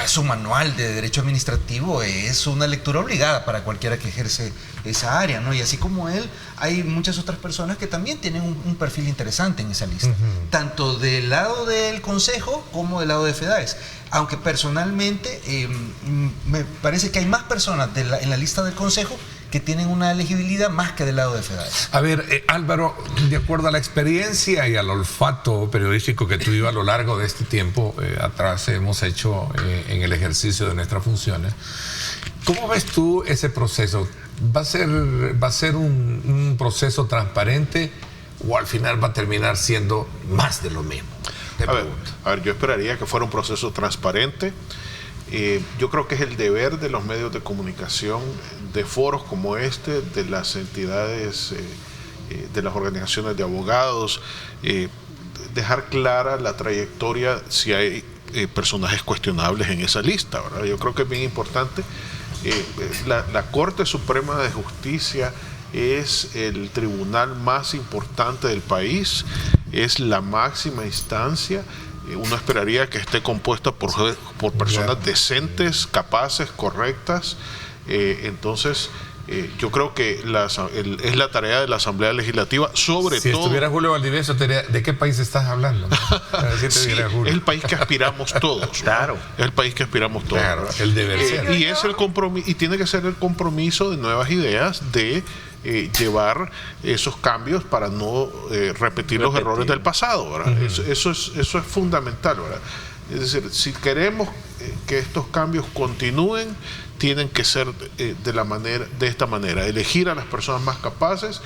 su manual de Derecho Administrativo es una lectura obligada para cualquiera que ejerce esa área, ¿no? Y así como él, hay muchas otras personas que también tienen un perfil interesante en esa lista, tanto del lado del Consejo como del lado de FEDAES. Aunque personalmente me parece que hay más personas en la lista del Consejo que tienen una elegibilidad más que del lado de FEDAES. A ver, Álvaro, de acuerdo a la experiencia y al olfato periodístico que tú a lo largo de este tiempo atrás hemos hecho en el ejercicio de nuestras funciones, ¿cómo ves tú ese proceso? ¿Va a ser un proceso transparente o al final va a terminar siendo más de lo mismo? A ver, yo esperaría que fuera un proceso transparente. Yo creo que es el deber de los medios de comunicación, de foros como este, de las entidades, de las organizaciones de abogados, dejar clara la trayectoria si hay personajes cuestionables en esa lista, ¿verdad? Yo creo que es bien importante. La Corte Suprema de Justicia es el tribunal más importante del país, es la máxima instancia. Uno esperaría que esté compuesta por personas decentes, capaces, correctas. Entonces, yo creo que es la tarea de la Asamblea Legislativa, sobre todo... Si estuviera Julio Valdivieso, ¿de qué país estás hablando? Sí, es el país que aspiramos todos. Claro. Es el país que aspiramos todos. Claro, el deber ser. Y es el compromiso, y tiene que ser el compromiso de nuevas ideas de llevar esos cambios para no repetir los errores del pasado, ¿verdad? Eso es fundamental, ¿verdad? Es decir, si queremos que estos cambios continúen, tienen que ser de esta manera: elegir a las personas más capaces,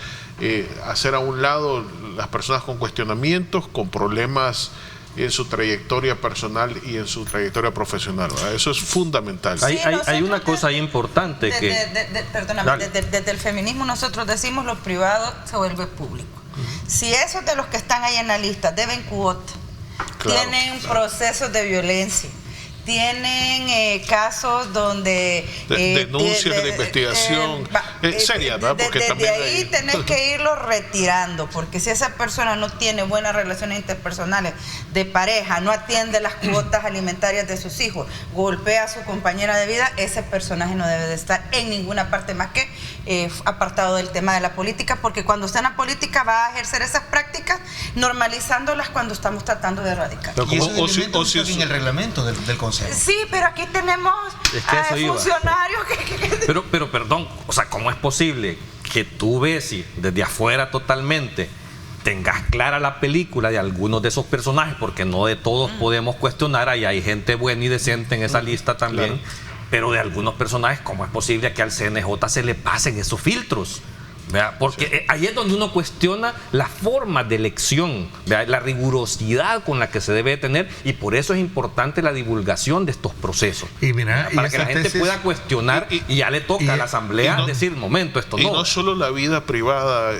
hacer a un lado las personas con cuestionamientos, con problemas en su trayectoria personal y en su trayectoria profesional, ¿verdad? Eso es fundamental. Hay una cosa ahí importante perdóname, desde el feminismo nosotros decimos: lo privado se vuelve público. Si esos de los que están ahí en la lista deben cuota, tienen procesos de violencia, tienen casos donde denuncias de investigación seria, ¿no? Porque desde ahí tenés que irlo retirando, porque si esa persona no tiene buenas relaciones interpersonales de pareja, no atiende las cuotas alimentarias de sus hijos, golpea a su compañera de vida, ese personaje no debe de estar en ninguna parte más que apartado del tema de la política, porque cuando está en la política va a ejercer esas prácticas normalizándolas cuando estamos tratando de erradicar. Y eso es en el reglamento del Consejo. Sí, pero aquí tenemos funcionarios que... Pero perdón, o sea, ¿cómo es posible que tú ves y desde afuera totalmente tengas clara la película de algunos de esos personajes? Porque no de todos podemos cuestionar, ahí hay gente buena y decente en esa lista también, pero de algunos personajes, ¿cómo es posible que al CNJ se le pasen esos filtros? ¿Vea? Porque ahí es donde uno cuestiona la forma de elección, ¿vea? La rigurosidad con la que se debe tener, y por eso es importante la divulgación de estos procesos. Y mira, para que la gente pueda cuestionar y ya le toca a la Asamblea decir, momento, esto no. Y no solo la vida privada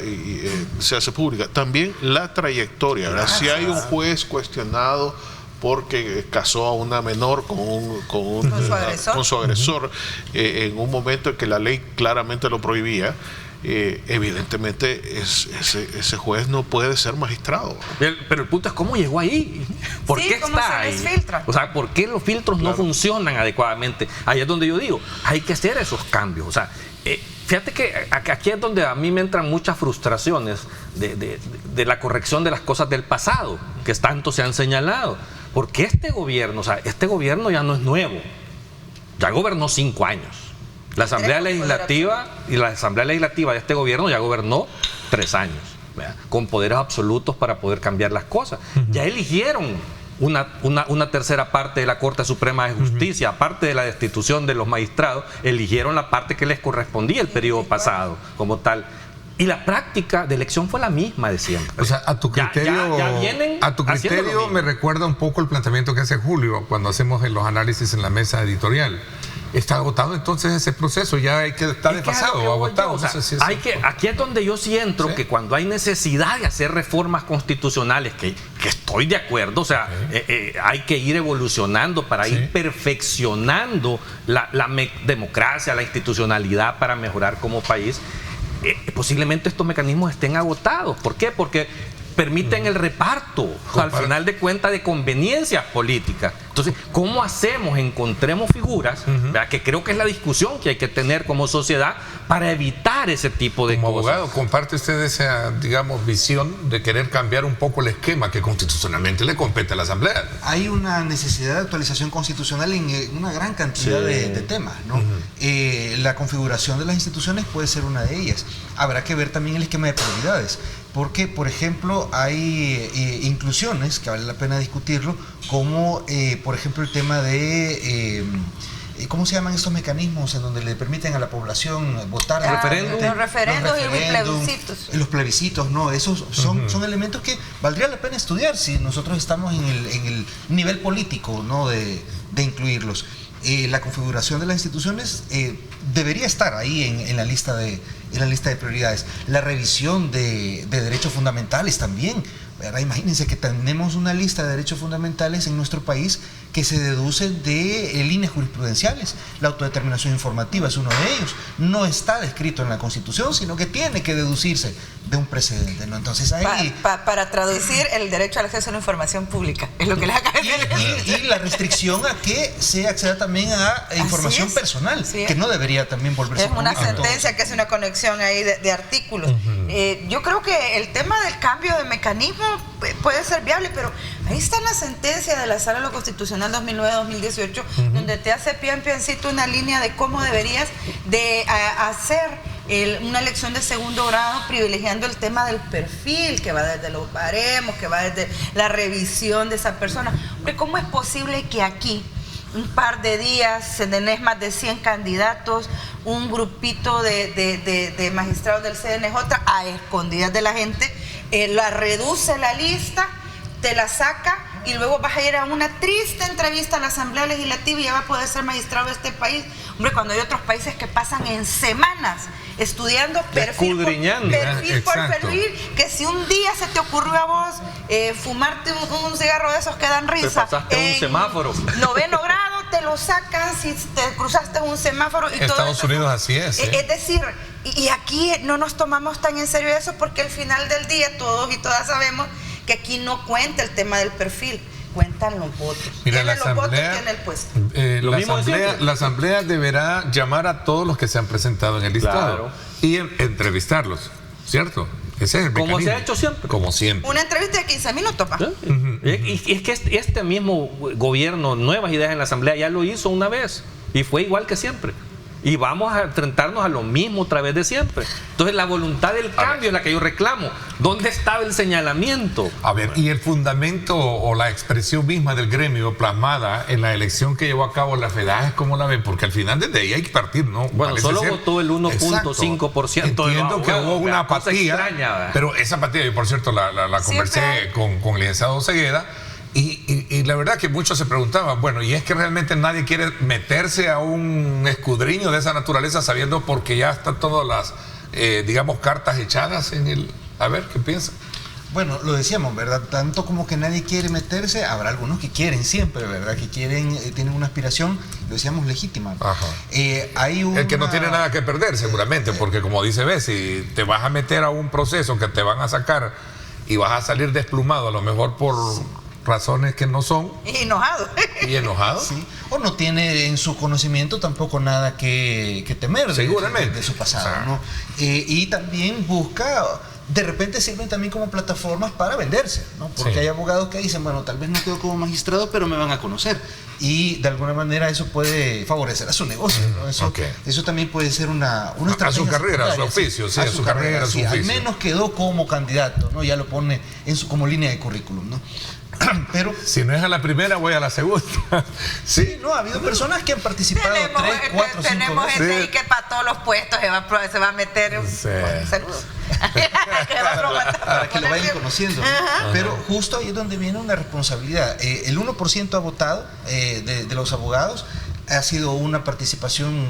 se hace pública, también la trayectoria, ¿verdad? Si hay un juez cuestionado porque casó a una menor con su agresor en un momento en que la ley claramente lo prohibía, evidentemente ese juez no puede ser magistrado. Pero el punto es cómo llegó ahí. ¿Por qué está ahí? O sea, ¿por qué los filtros no funcionan adecuadamente? Ahí es donde yo digo, hay que hacer esos cambios. O sea, fíjate que aquí es donde a mí me entran muchas frustraciones de la corrección de las cosas del pasado, que tanto se han señalado. Porque este gobierno ya no es nuevo, ya gobernó 5 años. La Asamblea Legislativa de este gobierno ya gobernó 3 años, ¿verdad? Con poderes absolutos para poder cambiar las cosas. Ya eligieron una tercera parte de la Corte Suprema de Justicia, aparte de la destitución de los magistrados, eligieron la parte que les correspondía el periodo pasado como tal. Y la práctica de elección fue la misma de siempre. O sea, a tu criterio me recuerda un poco el planteamiento que hace Julio cuando hacemos los análisis en la mesa editorial. Está agotado entonces ese proceso, ya hay que estar desfasado, agotado. Aquí es donde yo siento que cuando hay necesidad de hacer reformas constitucionales, que estoy de acuerdo, o sea, hay que ir evolucionando para ir perfeccionando la democracia, la institucionalidad para mejorar como país. Posiblemente estos mecanismos estén agotados. ¿Por qué? Porque permiten el reparto, al final de cuentas, de conveniencias políticas. Entonces, ¿cómo hacemos? Encontremos figuras, ¿verdad? Que creo que es la discusión que hay que tener como sociedad para evitar ese tipo de cosas. Como abogado, ¿comparte usted esa, digamos, visión de querer cambiar un poco el esquema que constitucionalmente le compete a la Asamblea? Hay una necesidad de actualización constitucional en una gran cantidad de temas, ¿no? La configuración de las instituciones puede ser una de ellas. Habrá que ver también el esquema de prioridades. Porque, por ejemplo, hay inclusiones que vale la pena discutirlo, como, por ejemplo, el tema de... ¿cómo se llaman estos mecanismos en donde le permiten a la población votar? Los referendos y los plebiscitos. Los plebiscitos, no, esos son elementos que valdría la pena estudiar si nosotros estamos en el nivel político, ¿no? de incluirlos. La configuración de las instituciones debería estar ahí en la lista de prioridades. La revisión de derechos fundamentales también. ¿Verdad? Imagínense que tenemos una lista de derechos fundamentales en nuestro país que se deducen de líneas jurisprudenciales. La autodeterminación informativa es uno de ellos. No está descrito en la Constitución, sino que tiene que deducirse de un precedente, ¿no? Entonces ahí... Para traducir, el derecho al acceso a la información pública, es lo que les acabo de decir. Y la restricción a que se acceda también a información personal, que no debería también volverse... Es una sentencia que es una conexión ahí de artículos. Yo creo que el tema del cambio de mecanismo puede ser viable, pero ahí está la sentencia de la Sala de lo Constitucional 2009-2018, donde te hace pie en piecito una línea de cómo deberías de hacer una elección de segundo grado, privilegiando el tema del perfil, que va desde los baremos, que va desde la revisión de esa persona. Hombre, ¿cómo es posible que aquí, un par de días, tenés más de 100 candidatos, un grupito de magistrados del CNJ a escondidas de la gente, la reduce la lista, te la saca y luego vas a ir a una triste entrevista a la Asamblea Legislativa y ya va a poder ser magistrado de este país? Hombre, cuando hay otros países que pasan en semanas estudiando perfil por perfil, que si un día se te ocurrió a vos fumarte un cigarro de esos que dan risa, te pasaste un semáforo, 9º grado, te lo sacan si te cruzaste un semáforo. Y Estados todo Unidos así es. Es decir, y aquí no nos tomamos tan en serio eso, porque al final del día todos y todas sabemos que aquí no cuenta el tema del perfil, cuentan los votos. Mira, tiene los votos, tiene el puesto. La asamblea deberá llamar a todos los que se han presentado en el listado y entrevistarlos, ¿cierto? Ese es el mecanismo. Como se ha hecho siempre. Como siempre. Una entrevista de 15 minutos, pa. Y es que este mismo gobierno, Nuevas Ideas en la Asamblea, ya lo hizo una vez y fue igual que siempre. Y vamos a enfrentarnos a lo mismo otra vez de siempre. Entonces la voluntad del cambio es la que yo reclamo. ¿Dónde estaba el señalamiento? A ver, y el fundamento o la expresión misma del gremio plasmada en la elección que llevó a cabo la FEDAG, ¿cómo la ven? Porque al final desde ahí hay que partir, ¿no? Bueno, solo votó el 1.5%. Entiendo que hubo una apatía, extraña, pero esa apatía, yo por cierto la conversé con el licenciado Cegueda. Y la verdad que muchos se preguntaban, bueno, ¿y es que realmente nadie quiere meterse a un escudriño de esa naturaleza sabiendo porque ya están todas las, digamos, cartas echadas en el... A ver, ¿qué piensan? Bueno, lo decíamos, ¿verdad? Tanto como que nadie quiere meterse, habrá algunos que quieren siempre, ¿verdad? Que quieren, tienen una aspiración, lo decíamos, legítima. Ajá. Hay el que no tiene nada que perder, seguramente, porque como dice Bessie, te vas a meter a un proceso que te van a sacar y vas a salir desplumado, a lo mejor por... razones que no son. Y enojado. Y enojado. Sí. O no tiene en su conocimiento tampoco nada que temer seguramente de su pasado, ¿no? Y también busca, de repente sirven también como plataformas para venderse, ¿no? Porque hay abogados que dicen, bueno, tal vez no quedo como magistrado, pero me van a conocer. Y de alguna manera eso puede favorecer a su negocio, ¿no? Eso también puede ser una estrategia. A su carrera, a su oficio, a su carrera, a su oficio. Al menos quedó como candidato, ¿no? Ya lo pone como línea de currículum, ¿no? Pero si no es a la primera, voy a la segunda. Sí, no, ha habido personas que han participado 3, 4, 5 veces. Tenemos gente ahí que para todos los puestos se va a meter un saludo. Para que lo vayan conociendo, ¿no? Pero justo ahí es donde viene una responsabilidad. El 1% ha votado de los abogados, ha sido una participación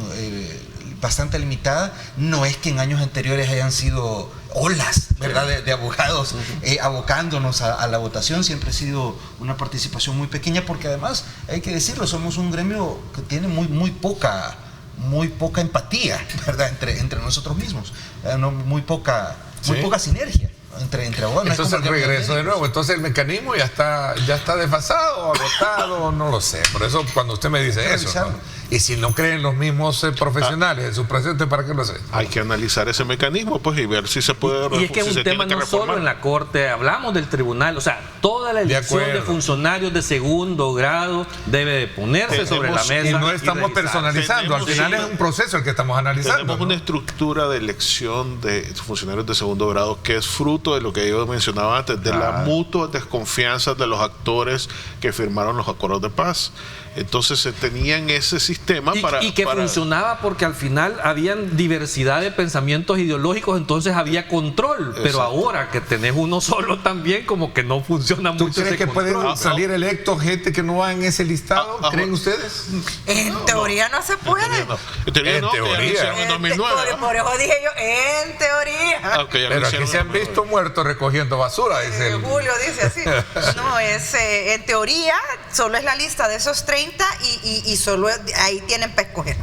bastante limitada. No es que en años anteriores hayan sido olas, ¿verdad?, de abogados abocándonos a la votación. Siempre ha sido una participación muy pequeña, porque además, hay que decirlo, somos un gremio que tiene muy poca empatía, ¿verdad?, entre nosotros mismos, muy poca sinergia entre abogados. Entonces el regreso de nuevo, entonces el mecanismo ya está desfasado, agotado, no lo sé. Por eso cuando usted me dice eso, ¿no? Y si no creen los mismos profesionales en su presente, ¿para qué lo hace? Hay que analizar ese mecanismo, pues, y ver si se puede. Y es que es un tema no solo en la Corte, hablamos del tribunal, o sea, toda la elección de funcionarios de segundo grado debe de ponerse sobre la mesa. Y no estamos personalizando, al final es un proceso el que estamos analizando. Tenemos una estructura de elección de funcionarios de segundo grado que es fruto de lo que yo mencionaba antes, de la mutua desconfianza de los actores que firmaron los acuerdos de paz. Entonces se tenían ese sistema y que funcionaba porque al final habían diversidad de pensamientos ideológicos, entonces había control. Exacto. Pero ahora que tenés uno solo también, como que no funciona mucho. ¿Tú crees que pueden salir electos gente que no va en ese listado? ¿Creen ustedes? En teoría no se puede. En teoría no. En 2009. Por eso dije yo, en teoría. Pero aquí se han visto muerto recogiendo basura, dice Julio dice así. No, es en teoría solo es la lista de esos 30 y solo ahí tienen para escoger.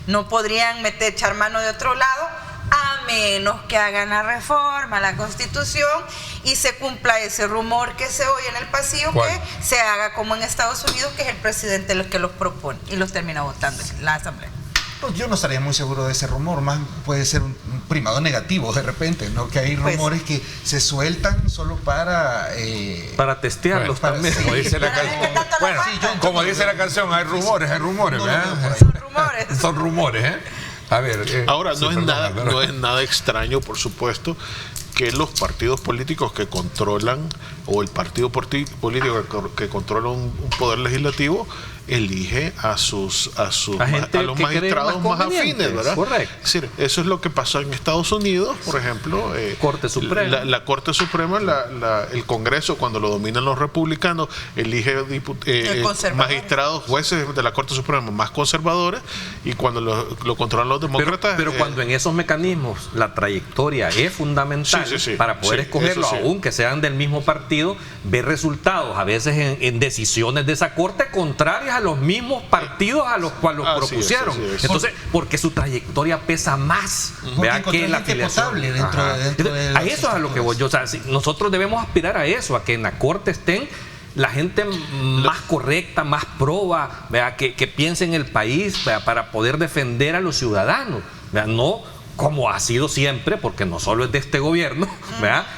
No podrían echar mano de otro lado, a menos que hagan la reforma a la Constitución y se cumpla ese rumor que se oye en el pasillo. ¿Cuál? Que se haga como en Estados Unidos, que es el presidente el que los propone y los termina votando en la Asamblea. Pues yo no estaría muy seguro de ese rumor, más puede ser un primado negativo de repente, ¿no? Que hay rumores que se sueltan solo para testearlos también. Sí. Como dice la canción. Bueno, como dice la canción, hay rumores, ¿verdad? Son rumores. Son rumores, ¿eh? A ver. Ahora, no es nada extraño, por supuesto, que los partidos políticos que controlan, o el partido político que controla un poder legislativo, elige a los magistrados más afines, ¿verdad? Correcto. Es decir, eso es lo que pasó en Estados Unidos, por ejemplo. Corte Suprema. La Corte Suprema, el Congreso, cuando lo dominan los republicanos, elige magistrados, jueces de la Corte Suprema más conservadores, y cuando lo controlan los demócratas... Pero cuando en esos mecanismos la trayectoria es fundamental para poder escogerlo, aunque sean del mismo partido, ver resultados a veces en decisiones de esa Corte contrarias a los mismos partidos a los cuales los propusieron. Entonces, porque su trayectoria pesa más, que la afiliación. A eso es a lo que voy yo. O sea, nosotros debemos aspirar a eso, a que en la Corte estén la gente más correcta, más proba, que piense en el país, para poder defender a los ciudadanos, no como ha sido siempre, porque no solo es de este gobierno,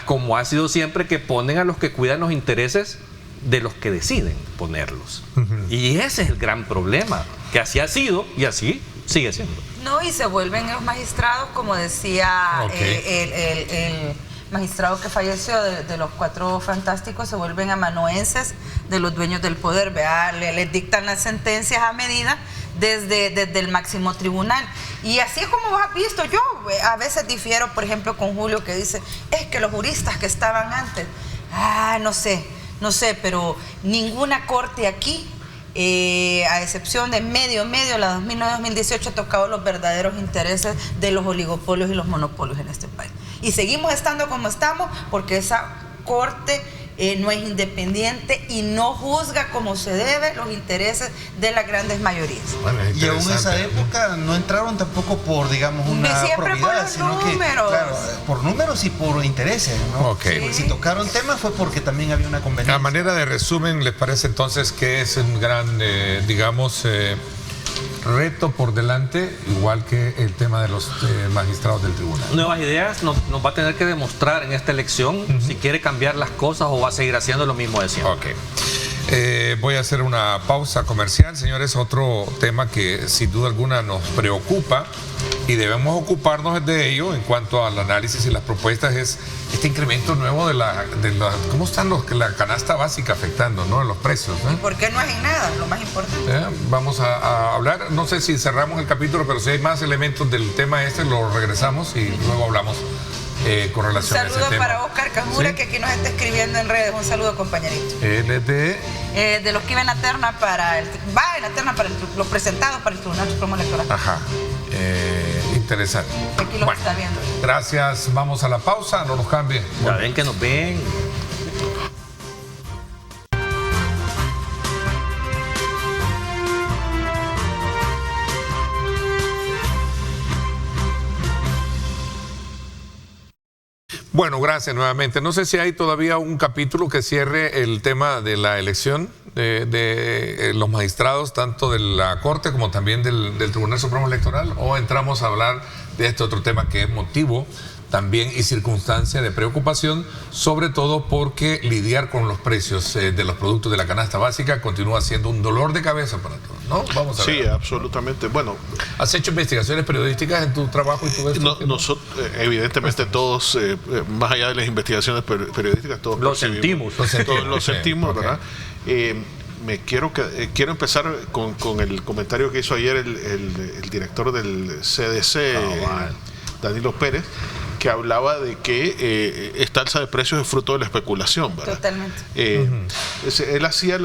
como ha sido siempre, que ponen a los que cuidan los intereses de los que deciden ponerlos. Y ese es el gran problema, que así ha sido y así sigue siendo. No, y se vuelven los magistrados, como decía el magistrado que falleció de los 4 fantásticos, se vuelven amanuenses de los dueños del poder, les dictan las sentencias a medida desde el máximo tribunal. Y así es como has visto. Yo a veces difiero, por ejemplo, con Julio, que dice, es que los juristas que estaban antes, no sé, pero ninguna corte aquí, a excepción de medio, la 2009-2018, ha tocado los verdaderos intereses de los oligopolios y los monopolios en este país. Y seguimos estando como estamos porque esa corte no es independiente y no juzga como se debe los intereses de las grandes mayorías. Bueno, y aún en esa época no entraron tampoco por, digamos, una probidad, sino que, claro, por números y por intereses, ¿no? Si tocaron temas fue porque también había una conveniencia. A manera de resumen, ¿les parece entonces que es un gran, reto por delante, igual que el tema de los magistrados del tribunal? Nuevas ideas nos va a tener que demostrar en esta elección si quiere cambiar las cosas o va a seguir haciendo lo mismo de siempre. Voy a hacer una pausa comercial, señores. Otro tema que sin duda alguna nos preocupa y debemos ocuparnos de ello en cuanto al análisis y las propuestas es este incremento nuevo de la ¿cómo están la canasta básica afectando, ¿no?, en los precios? ¿Y por qué no hacen nada? Lo más importante. Vamos a hablar, no sé si cerramos el capítulo, pero si hay más elementos del tema lo regresamos y luego hablamos con relación a ese tema. Un saludo para Oscar Cajura, que aquí nos está escribiendo en redes. Un saludo, compañerito. De los que iban a terna los presentados para el Tribunal Supremo Electoral. Interesante. Aquí los está viendo. Gracias, vamos a la pausa, no nos cambien. Ya ven que nos ven. Bueno, gracias nuevamente. No sé si hay todavía un capítulo que cierre el tema de la elección de los magistrados, tanto de la Corte como también del Tribunal Supremo Electoral, o entramos a hablar de este otro tema que es motivo también y circunstancia de preocupación, sobre todo porque lidiar con los precios de los productos de la canasta básica continúa siendo un dolor de cabeza para todos, ¿no? Vamos a ver. Sí, absolutamente. Bueno, ¿has hecho investigaciones periodísticas en tu trabajo y todo esto? Nosotros, evidentemente, todos, más allá de las investigaciones periodísticas, todos lo sentimos, ¿verdad? Quiero empezar con el comentario que hizo ayer el director del CDC, Danilo Pérez, que hablaba de que esta alza de precios es fruto de la especulación, ¿verdad? Totalmente. Él hacía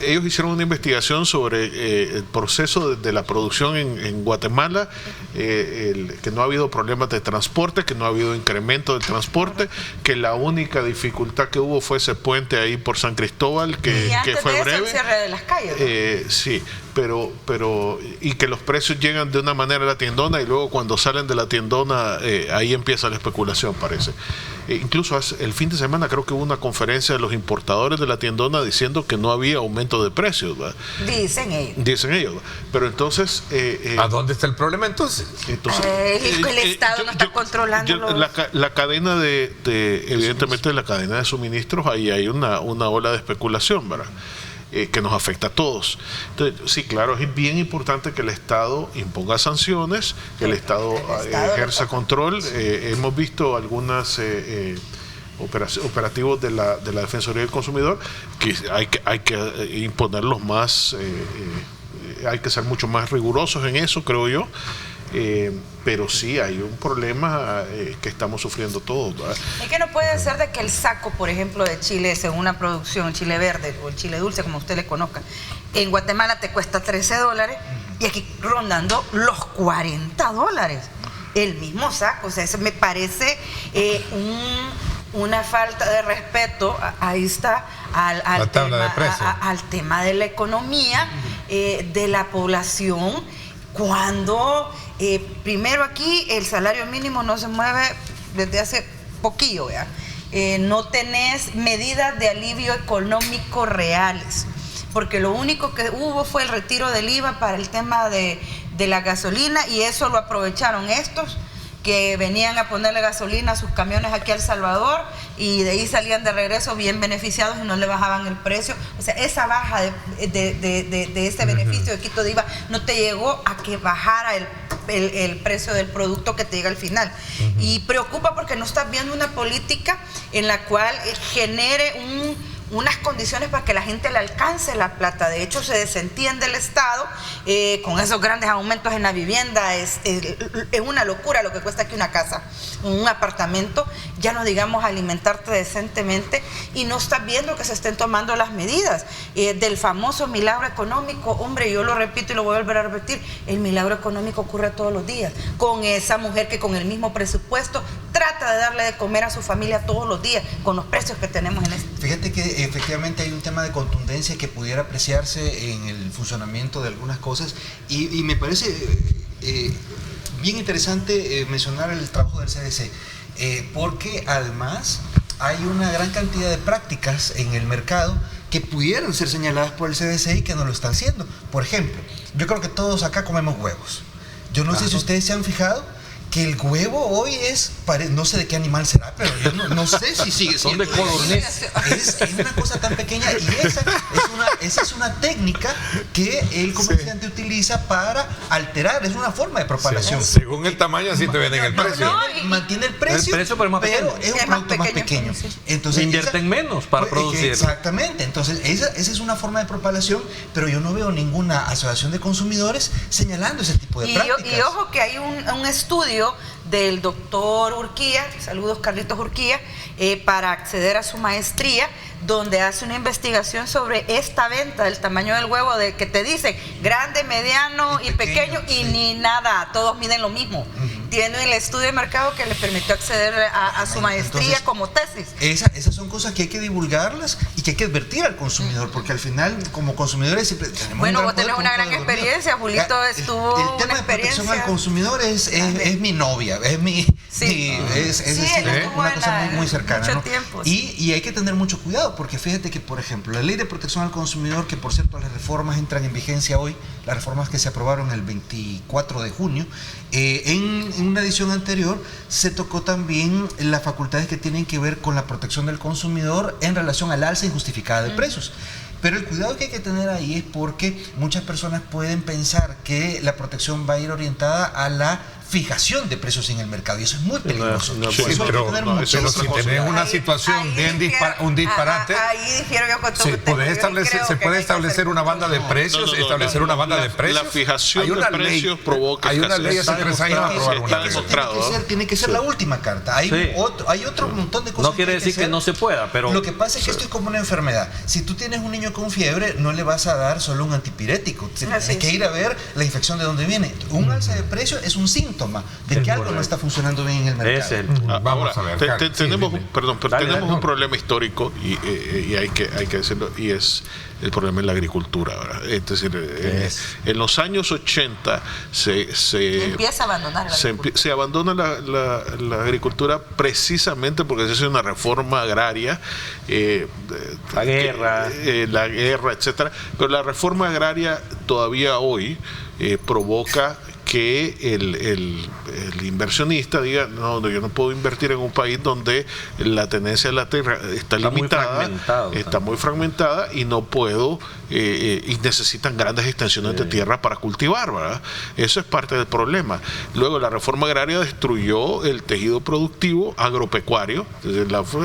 ellos hicieron una investigación sobre el proceso de la producción en Guatemala, que no ha habido problemas de transporte, que no ha habido incremento del transporte, que la única dificultad que hubo fue ese puente ahí por San Cristóbal, que fue breve. El cierre de las calles, ¿no? Sí, pero y que los precios llegan de una manera a la tiendona y luego cuando salen de la tiendona ahí empieza la especulación, parece. Incluso el fin de semana creo que hubo una conferencia de los importadores de la tiendona diciendo que no había aumento de precios, ¿verdad? Dicen ellos, ¿verdad? Pero entonces ¿a dónde está el problema entonces? El Estado no está controlando la cadena evidentemente la cadena de suministros, ahí hay una ola de especulación, ¿verdad? Que nos afecta a todos. Entonces, sí, claro, es bien importante que el Estado imponga sanciones, que el Estado ejerza control. Hemos visto algunas operativos de la Defensoría del Consumidor que hay que imponerlos más, hay que ser mucho más rigurosos en eso, creo yo. Pero sí hay un problema que estamos sufriendo todos, ¿verdad? Es que no puede ser de que el saco, por ejemplo, de chile, según una producción, el chile verde o el chile dulce, como usted le conozca, en Guatemala te cuesta $13 y aquí rondando los $40. El mismo saco, o sea, eso me parece una falta de respeto, ahí está, al tema de la economía de la población, cuando primero aquí el salario mínimo no se mueve desde hace poquillo, ¿verdad? No tenés medidas de alivio económico reales, porque lo único que hubo fue el retiro del IVA para el tema de la gasolina, y eso lo aprovecharon estos que venían a ponerle gasolina a sus camiones aquí a El Salvador, y de ahí salían de regreso bien beneficiados y no le bajaban el precio. O sea, esa baja de ese beneficio de quito de IVA no te llegó a que bajara el precio del producto que te llega al final. Y preocupa porque no estás viendo una política en la cual genere unas condiciones para que la gente le alcance la plata. De hecho, se desentiende el Estado con esos grandes aumentos en la vivienda. Es una locura lo que cuesta aquí una casa, un apartamento, ya no digamos alimentarte decentemente, y no estás viendo que se estén tomando las medidas del famoso milagro económico. Hombre, yo lo repito y lo voy a volver a repetir, el milagro económico ocurre todos los días con esa mujer que con el mismo presupuesto trata de darle de comer a su familia todos los días con los precios que tenemos en este. Fíjate que efectivamente hay un tema de contundencia que pudiera apreciarse en el funcionamiento de algunas cosas, y me parece bien interesante mencionar el trabajo del CDC, porque además hay una gran cantidad de prácticas en el mercado que pudieran ser señaladas por el CDC y que no lo están haciendo. Por ejemplo, yo creo que todos acá comemos huevos. Yo no sé si ustedes se han fijado que el huevo hoy no sé de qué animal será, pero yo no sé si sigue siendo. Son de codorniz. Es una cosa tan pequeña, y esa es una técnica que el comerciante utiliza para alterar, es una forma de propagación. Sí, según el tamaño así te venden el precio. Mantiene el precio, pero es un producto más pequeño. Entonces invierten menos para producir. Exactamente, entonces esa es una forma de propagación, pero yo no veo ninguna asociación de consumidores señalando ese tipo de prácticas. Y ojo que hay un estudio del doctor Urquía, saludos Carlitos Urquía, para acceder a su maestría, donde hace una investigación sobre esta venta del tamaño del huevo, de que te dicen grande, mediano y pequeño, y ni nada, todos miden lo mismo. Tiene el estudio de mercado que le permitió acceder a su maestría. Entonces, como tesis. Esas son cosas que hay que divulgarlas y que hay que advertir al consumidor, porque al final, como consumidores, siempre tenemos vos tenés una gran experiencia, Julito estuvo el tema de protección al consumidor es mi novia, es una cosa muy cercana, ¿no? Tiempo, y hay que tener mucho cuidado, porque fíjate que, por ejemplo, la ley de protección al consumidor, que por cierto las reformas entran en vigencia hoy, las reformas que se aprobaron el 24 de junio, en una edición anterior se tocó también las facultades que tienen que ver con la protección del consumidor en relación al alza injustificada de precios. Pero el cuidado que hay que tener ahí es porque muchas personas pueden pensar que la protección va a ir orientada a la fijación de precios en el mercado y eso es muy peligroso. Pero si tenés una situación un disparate, ahí difiero yo con se puede establecer una banda de precios, una banda de precios. La fijación de precios provoca. Hay una ley hace 3 años aprobada. Tiene que ser la última carta. Hay otro montón de cosas. No quiere decir que no se pueda, pero lo que pasa es que esto es como una enfermedad. Si tú tienes un niño con fiebre, no le vas a dar solo un antipirético. Hay que ir a ver la infección de dónde viene. Un alza de precio es un síntoma de que algo no está funcionando bien en el mercado. Vamos a ver. Tenemos un problema histórico y hay que decirlo, y es el problema en la agricultura ahora. Es decir, en los años 80 se empieza a abandonar se abandona la agricultura precisamente porque se hace una reforma agraria, la guerra, etcétera. Pero la reforma agraria todavía hoy provoca que el inversionista diga, no, yo no puedo invertir en un país donde la tenencia de la tierra está limitada, está muy fragmentada y no puedo, y necesitan grandes extensiones de tierra para cultivar, ¿verdad? Eso es parte del problema. Luego la reforma agraria destruyó el tejido productivo agropecuario.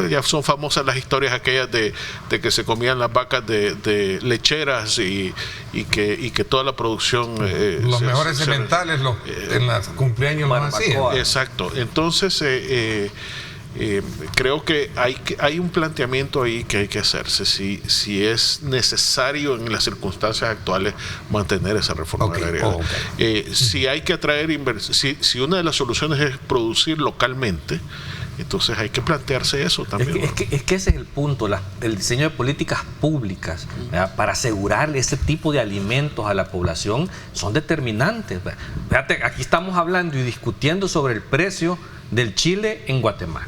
Ya son famosas las historias aquellas de que se comían las vacas de lecheras y que toda la producción los mejores sementales en los cumpleaños más así. Exacto. Entonces creo que hay un planteamiento ahí que hay que hacerse si es necesario en las circunstancias actuales mantener esa reforma agraria. Si hay que atraer si una de las soluciones es producir localmente, entonces hay que plantearse eso también. Es que ese es el punto, el diseño de políticas públicas, ¿verdad?, para asegurarle ese tipo de alimentos a la población son determinantes. Fíjate, aquí estamos hablando y discutiendo sobre el precio del chile en Guatemala.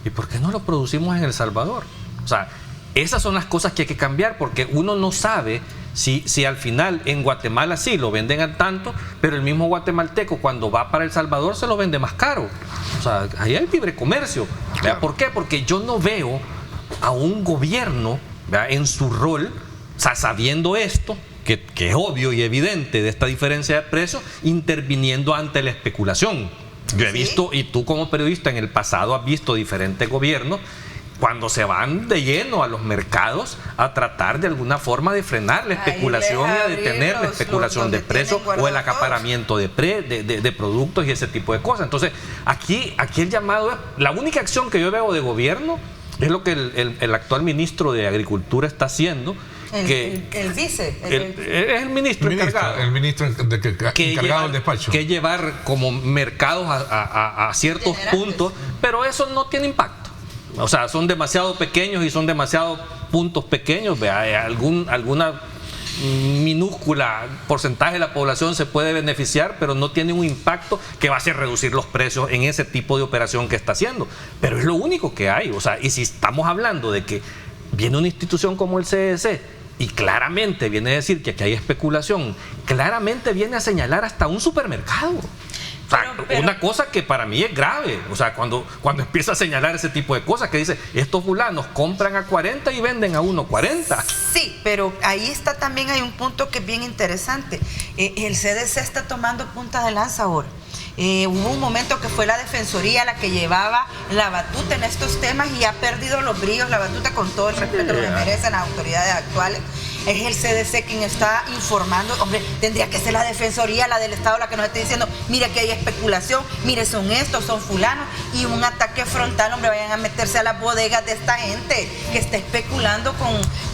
¿Y por qué no lo producimos en El Salvador? O sea, esas son las cosas que hay que cambiar, porque uno no sabe si al final en Guatemala sí lo venden a tanto, pero el mismo guatemalteco cuando va para El Salvador se lo vende más caro. O sea, ahí hay libre comercio. Claro. ¿Por qué? Porque yo no veo a un gobierno, ¿verdad?, en su rol, o sea, sabiendo esto, que es obvio y evidente de esta diferencia de precios, interviniendo ante la especulación. Yo he visto, y tú como periodista en el pasado has visto diferentes gobiernos cuando se van de lleno a los mercados a tratar de alguna forma de frenar la especulación y a detener la especulación de precios o el acaparamiento de productos y ese tipo de cosas. Entonces, aquí el llamado es, la única acción que yo veo de gobierno es lo que el actual ministro de Agricultura está haciendo. El vice. Es el ministro encargado. El ministro encargado del despacho. Que llevar como mercados a ciertos puntos, pero eso no tiene impacto. O sea, son demasiado pequeños y son demasiados puntos pequeños. Alguna minúscula porcentaje de la población se puede beneficiar, pero no tiene un impacto que va a hacer reducir los precios en ese tipo de operación que está haciendo. Pero es lo único que hay. O sea, y si estamos hablando de que viene una institución como el CDC y claramente viene a decir que aquí hay especulación, claramente viene a señalar hasta un supermercado. O sea, una cosa que para mí es grave, o sea, cuando empieza a señalar ese tipo de cosas, que dice, estos fulanos compran a 40 y venden a 1.40. Sí, pero ahí está también, hay un punto que es bien interesante. El CDC está tomando punta de lanza ahora. Hubo un momento que fue la Defensoría la que llevaba la batuta en estos temas y ha perdido los brillos la batuta, con todo el respeto que merecen las autoridades actuales. Es el CDC quien está informando. Hombre, tendría que ser la Defensoría, la del Estado, la que nos esté diciendo, mire que hay especulación, mire, son estos, son fulanos, y un ataque frontal. Hombre, vayan a meterse a las bodegas de esta gente que está especulando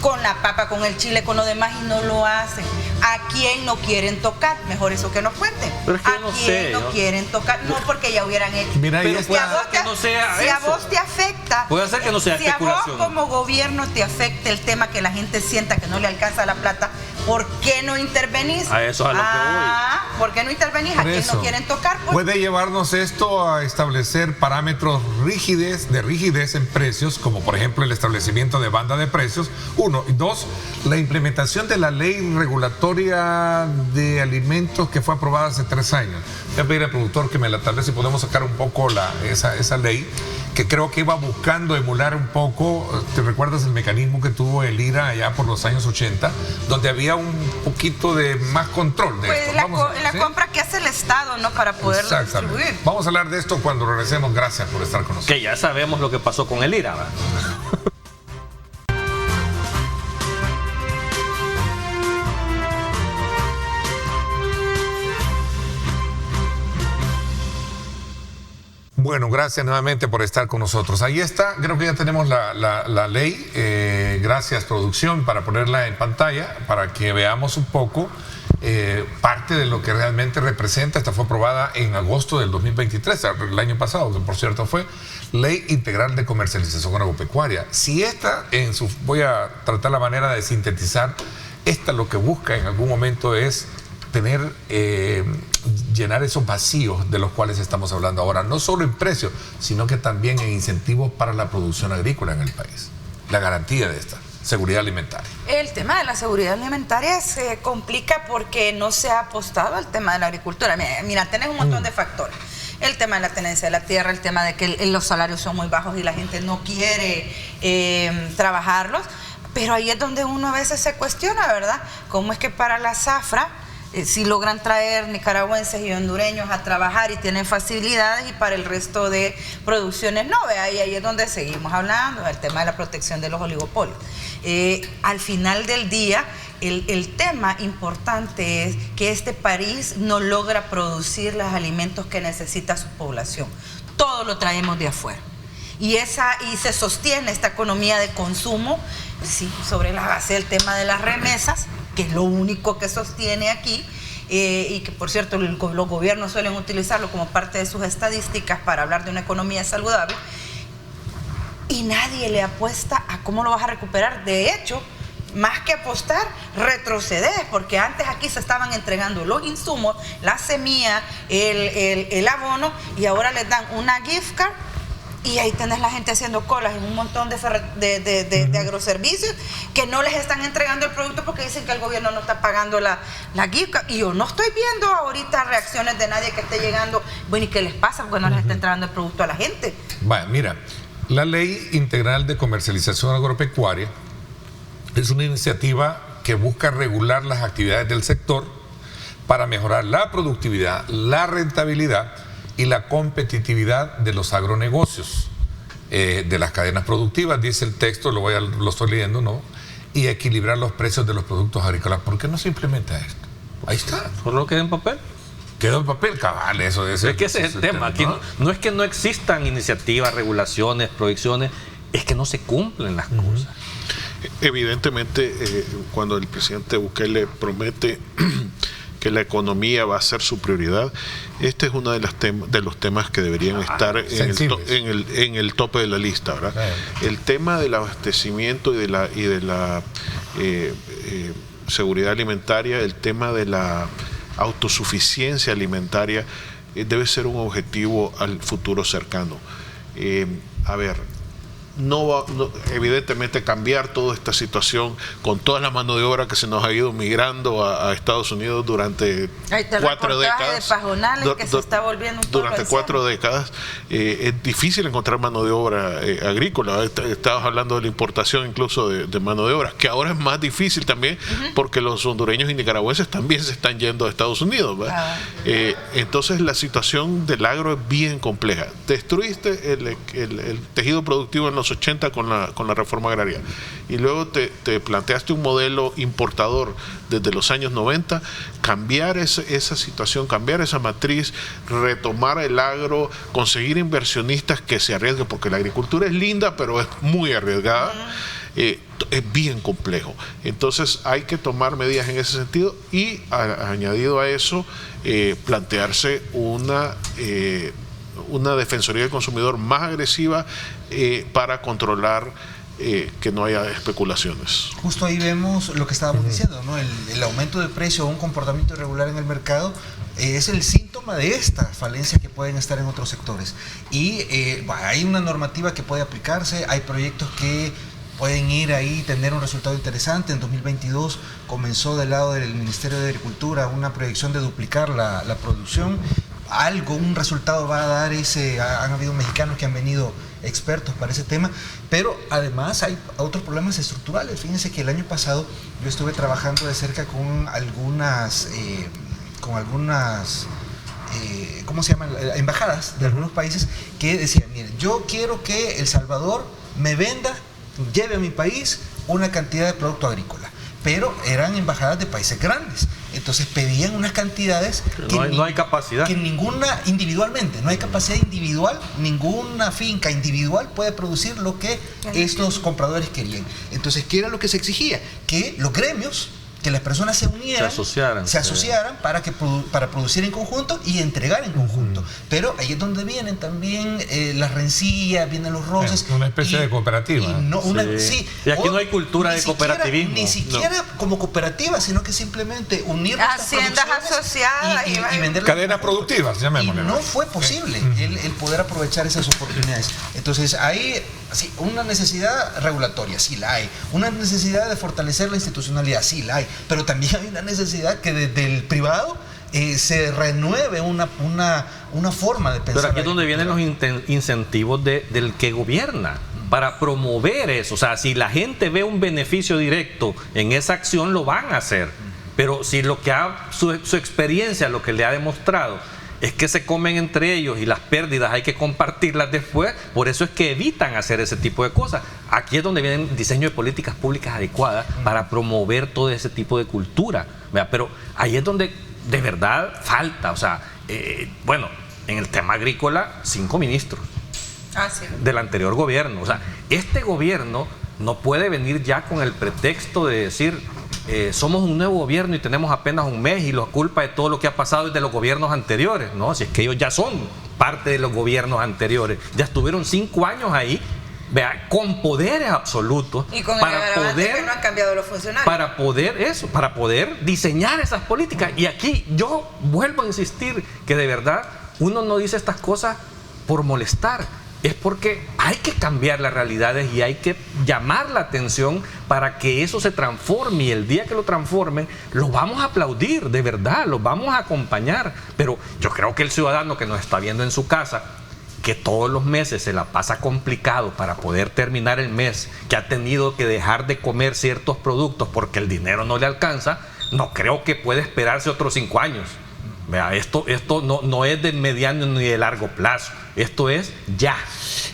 con la papa, con el chile, con lo demás, y no lo hacen. ¿A quién no quieren tocar? Mejor eso que nos cuenten. Pero es que ¿A quién no quieren tocar? No, porque ya hubieran hecho. Mira, pero si a vos te afecta, puede ser que no sea especulación. Si a vos como gobierno te afecta el tema, que la gente sienta que no le alcanza la plata, ¿por qué no intervenís? A eso es a lo que voy. ¿Por qué no intervenís? ¿A quién no quieren tocar? Puede llevarnos esto a establecer parámetros de rigidez en precios, como por ejemplo el establecimiento de banda de precios, 1. Y 2, la implementación de la ley regulatoria de alimentos que fue aprobada hace 3 años. Voy a pedir al productor que tal vez si podemos sacar un poco esa ley, que creo que iba buscando emular un poco. ¿Te recuerdas el mecanismo que tuvo el IRA allá por los años 80, donde había un poquito de más control de pues esto. la compra que hace el Estado, ¿no? Para poderlo distribuir. Vamos a hablar de esto cuando regresemos. Gracias por estar con nosotros. Que ya sabemos lo que pasó con el IRA, ¿verdad? Bueno, gracias nuevamente por estar con nosotros. Ahí está, creo que ya tenemos la ley. Gracias, producción, para ponerla en pantalla, para que veamos un poco parte de lo que realmente representa. Esta fue aprobada en agosto del 2023, el año pasado, que por cierto fue Ley Integral de Comercialización Agropecuaria. Si esta, voy a tratar la manera de sintetizar, esta lo que busca en algún momento es tener, llenar esos vacíos de los cuales estamos hablando ahora, no solo en precios, sino que también en incentivos para la producción agrícola en el país. La garantía de esta seguridad alimentaria. El tema de la seguridad alimentaria se complica porque no se ha apostado al tema de la agricultura. Mira, tenés un montón de factores. El tema de la tenencia de la tierra, el tema de que los salarios son muy bajos y la gente no quiere trabajarlos, pero ahí es donde uno a veces se cuestiona, ¿verdad? ¿Cómo es que para la zafra si logran traer nicaragüenses y hondureños a trabajar y tienen facilidades, y para el resto de producciones no? Y ahí es donde seguimos hablando del tema de la protección de los oligopolios. Al final del día, el tema importante es que este país no logra producir los alimentos que necesita su población. Todo lo traemos de afuera. Y se sostiene esta economía de consumo, sí, sobre la base del tema de las remesas, que es lo único que sostiene aquí, y que por cierto los gobiernos suelen utilizarlo como parte de sus estadísticas para hablar de una economía saludable, y nadie le apuesta a cómo lo vas a recuperar. De hecho, más que apostar, retrocedes, porque antes aquí se estaban entregando los insumos, la semilla, el abono, y ahora les dan una gift card. Y ahí tenés la gente haciendo colas en un montón de agroservicios que no les están entregando el producto porque dicen que el gobierno no está pagando la gift card. Y yo no estoy viendo ahorita reacciones de nadie que esté llegando. Bueno, ¿y qué les pasa? Porque no les está entregando el producto a la gente. Bueno, mira, la Ley Integral de Comercialización Agropecuaria es una iniciativa que busca regular las actividades del sector para mejorar la productividad, la rentabilidad y la competitividad de los agronegocios, de las cadenas productivas, dice el texto, lo estoy leyendo, ¿no? Y equilibrar los precios de los productos agrícolas. ¿Por qué no se implementa esto? Ahí está. ¿Solo queda en papel? Quedó en papel, cabal, eso es. Es que ese es el tema. Aquí no es que no existan iniciativas, regulaciones, proyecciones, es que no se cumplen las cosas. Evidentemente, cuando el presidente Bukele promete que la economía va a ser su prioridad, este es uno de los temas que deberían estar en el tope de la lista, ¿verdad? El tema del abastecimiento y de la seguridad alimentaria, el tema de la autosuficiencia alimentaria, debe ser un objetivo al futuro cercano. Evidentemente cambiar toda esta situación con toda la mano de obra que se nos ha ido migrando a Estados Unidos durante 4 décadas. De Pajonales, que se está volviendo un durante 4 décadas es difícil encontrar mano de obra agrícola. Estabas hablando de la importación incluso de mano de obra, que ahora es más difícil también porque los hondureños y nicaragüenses también se están yendo a Estados Unidos, ¿verdad? Entonces la situación del agro es bien compleja. Destruiste el tejido productivo en los 80 con la reforma agraria, y luego te planteaste un modelo importador desde los años 90, cambiar esa situación, cambiar esa matriz, retomar el agro, conseguir inversionistas que se arriesguen, porque la agricultura es linda pero es muy arriesgada. Es bien complejo. Entonces hay que tomar medidas en ese sentido, y añadido a eso, plantearse una defensoría del consumidor más agresiva para controlar que no haya especulaciones. Justo ahí vemos lo que estábamos diciendo, ¿no? El aumento de precio o un comportamiento irregular en el mercado es el síntoma de estas falencias que pueden estar en otros sectores. Y hay una normativa que puede aplicarse, hay proyectos que pueden ir ahí, tener un resultado interesante. En 2022 comenzó del lado del Ministerio de Agricultura una proyección de duplicar la producción. un resultado va a dar han habido mexicanos que han venido expertos para ese tema, pero además hay otros problemas estructurales. Fíjense que el año pasado yo estuve trabajando de cerca con algunas ¿cómo se llaman? Embajadas de algunos países que decían, miren, yo quiero que El Salvador me venda, lleve a mi país una cantidad de producto agrícola, pero eran embajadas de países grandes. Entonces pedían unas cantidades que no hay capacidad. Que ninguna individualmente, no hay capacidad individual, ninguna finca individual puede producir lo que estos compradores querían. Entonces, ¿qué era lo que se exigía? Que los gremios, que las personas se unieran, se asociaran para producir en conjunto y entregar en conjunto. Pero ahí es donde vienen también las rencillas, vienen los roces. Una especie de cooperativa. Y aquí no hay cultura de cooperativismo. Ni siquiera como cooperativa, sino que simplemente unir haciendas asociadas y vender cadenas productivas, llamémosle. Y no fue posible el poder aprovechar esas oportunidades. Entonces hay una necesidad regulatoria, sí la hay. Una necesidad de fortalecer la institucionalidad, sí la hay. Pero también hay una necesidad que desde el privado se renueve una forma de pensar. Pero aquí es donde vienen los incentivos del que gobierna para promover eso. O sea, si la gente ve un beneficio directo en esa acción, lo van a hacer. Pero si su experiencia, lo que le ha demostrado es que se comen entre ellos y las pérdidas hay que compartirlas después, por eso es que evitan hacer ese tipo de cosas. Aquí es donde viene el diseño de políticas públicas adecuadas para promover todo ese tipo de cultura, ¿verdad? Pero ahí es donde de verdad falta, o sea, en el tema agrícola, 5 ministros del anterior gobierno. O sea, este gobierno no puede venir ya con el pretexto de decir somos un nuevo gobierno y tenemos apenas un mes y la culpa de todo lo que ha pasado es de los gobiernos anteriores. No, si es que ellos ya son parte de los gobiernos anteriores, ya estuvieron 5 años ahí, vea, con poderes absolutos y con para poder que no han cambiado los funcionarios, para poder diseñar esas políticas. Y aquí yo vuelvo a insistir que de verdad uno no dice estas cosas por molestar, es porque hay que cambiar las realidades y hay que llamar la atención para que eso se transforme, y el día que lo transformen lo vamos a aplaudir, de verdad, lo vamos a acompañar. Pero yo creo que el ciudadano que nos está viendo en su casa, que todos los meses se la pasa complicado para poder terminar el mes, que ha tenido que dejar de comer ciertos productos porque el dinero no le alcanza, no creo que pueda esperarse otros 5 años. Vea, esto no es de mediano ni de largo plazo, esto es ya.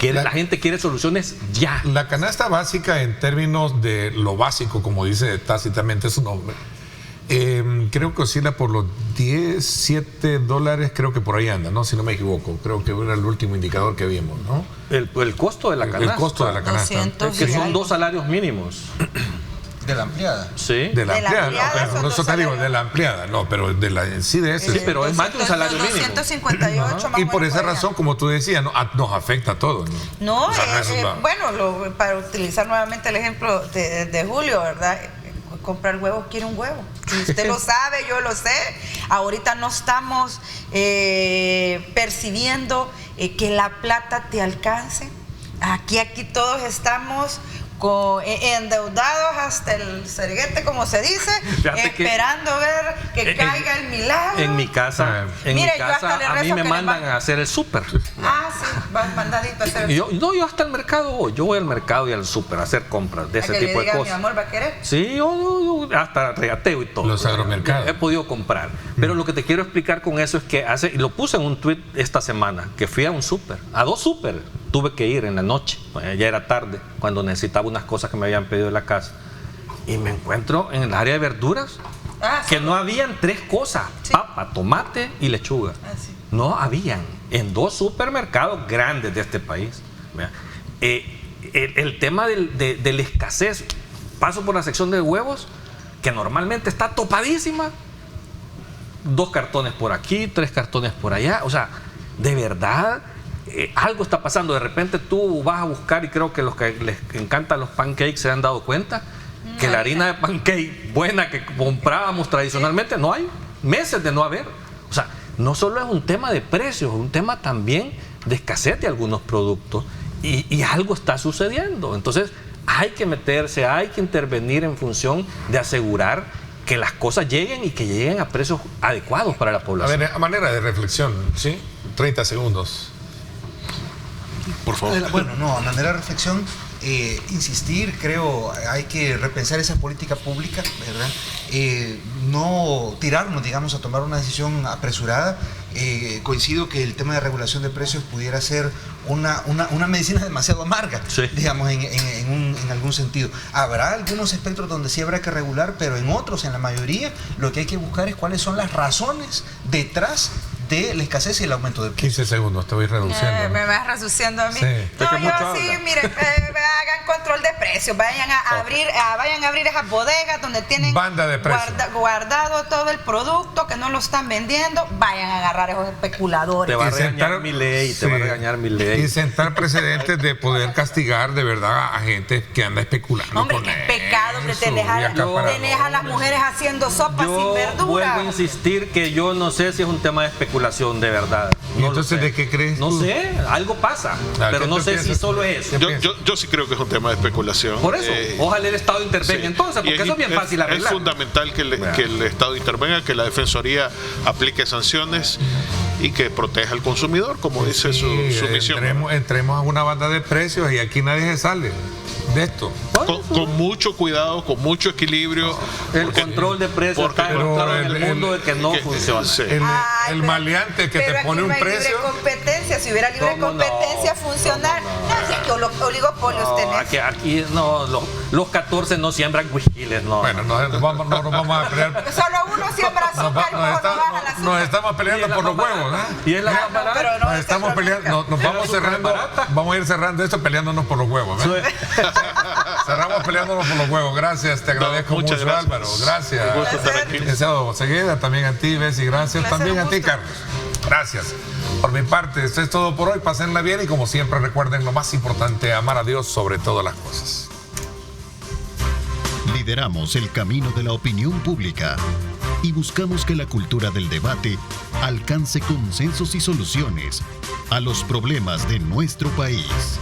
La gente quiere soluciones ya. La canasta básica, en términos de lo básico, como dice tácitamente su nombre, creo que oscila por los $17, creo que por ahí anda, ¿no? Si no me equivoco, creo que era el último indicador que vimos, ¿no? El costo de la canasta. El costo de la canasta. Que son 2 salarios mínimos. De la ampliada. Sí. De la ampliada, no, pero no te digo de la ampliada, no, pero de la en sí de ese. Sí, pero es más de un salario mínimo. 258 más. Y por esa razón, como tú decías, nos afecta a todos. No, bueno, para utilizar nuevamente el ejemplo de Julio, ¿verdad? Comprar huevos quiere un huevo. Usted lo sabe, yo lo sé. Ahorita no estamos percibiendo que la plata te alcance. Aquí todos estamos endeudados hasta el cerguete, como se dice, esperando ver que caiga el milagro. En mi casa, a mí me mandan a hacer el súper. Sí, vas mandadito a hacer el súper. Yo hasta el mercado voy. Yo voy al mercado y al súper a hacer compras de ese tipo de cosas. Mi amor, ¿va a querer? Sí, yo hasta regateo y todo. Los agromercados. He podido comprar. Pero lo que te quiero explicar con eso es que lo puse en un tweet esta semana, que fui a un súper, a 2 súper. Tuve que ir en la noche, ya era tarde, cuando necesitaba unas cosas que me habían pedido de la casa. Y me encuentro en el área de verduras que no habían 3 cosas: papa, tomate y lechuga. No habían en 2 supermercados grandes de este país. El tema de la escasez, paso por la sección de huevos, que normalmente está topadísima. 2 cartones por aquí, 3 cartones por allá. O sea, de verdad, algo está pasando. De repente tú vas a buscar, y creo que los que les encantan los pancakes se han dado cuenta que la harina de pancake buena que comprábamos tradicionalmente no hay, meses de no haber. O sea, no solo es un tema de precios, es un tema también de escasez de algunos productos, y algo está sucediendo. Entonces hay que meterse, hay que intervenir en función de asegurar que las cosas lleguen y que lleguen a precios adecuados para la población. A ver, a manera de reflexión, ¿sí? 30 segundos. Por favor. Bueno, no, a manera de reflexión, insistir, creo, hay que repensar esa política pública, ¿verdad? No tirarnos, digamos, a tomar una decisión apresurada. Coincido que el tema de regulación de precios pudiera ser una medicina demasiado amarga, sí, digamos, en algún sentido. Habrá algunos espectros donde sí habrá que regular, pero en otros, en la mayoría, lo que hay que buscar es cuáles son las razones detrás de la escasez y el aumento del precio. 15 segundos, te voy reduciendo. ¿No? Me vas reduciendo a mí. Sí. No, yo sí, miren, hagan control de precios, vayan a abrir esas bodegas donde tienen banda de precios, guardado todo el producto, que no lo están vendiendo, vayan a agarrar a esos especuladores. Te va a regañar mi ley, sí, te va a regañar mi ley. Y sentar precedentes de poder castigar de verdad a gente que anda especulando. Hombre, que es pecado que tenés a las mujeres haciendo sopas sin verdura. Vuelvo a insistir que yo no sé si es un tema de especulación de verdad. No, entonces, ¿de qué crees tú? No sé, algo pasa, pero no sé si solo es eso. Yo sí creo que es un tema de especulación. Por eso, ojalá el Estado intervenga, sí, entonces, porque eso es bien fácil arreglar. Es fundamental que el Estado intervenga, que la Defensoría aplique sanciones y que proteja al consumidor, como dice su misión. Entremos a una banda de precios y aquí nadie se sale de esto. Con mucho cuidado, con mucho equilibrio. El control de precios está demostrado en el mundo de que no funciona. El maleante que te pone un precio. Libre competencia, si hubiera libre competencia funcionar. No, oligopolios tenés. Aquí no, los 14 no siembran huijiles, no. Bueno, no nos vamos a pelear. Solo uno siembra azúcar y baja la azúcar. Nos estamos peleando por los huevos, ¿eh? Y es la más barata. Nos estamos peleando, nos vamos cerrando, vamos a ir cerrando esto peleándonos por los huevos, ¿eh? Cerramos peleándonos por los huevos. Gracias, te agradezco mucho, gracias. Álvaro. Gracias. Licenciado Segueda, también a ti, Bessie, gracias. También a ti, Carlos. Gracias. Por mi parte, esto es todo por hoy. Pásenla bien y como siempre recuerden lo más importante, amar a Dios sobre todas las cosas. Lideramos el camino de la opinión pública y buscamos que la cultura del debate alcance consensos y soluciones a los problemas de nuestro país.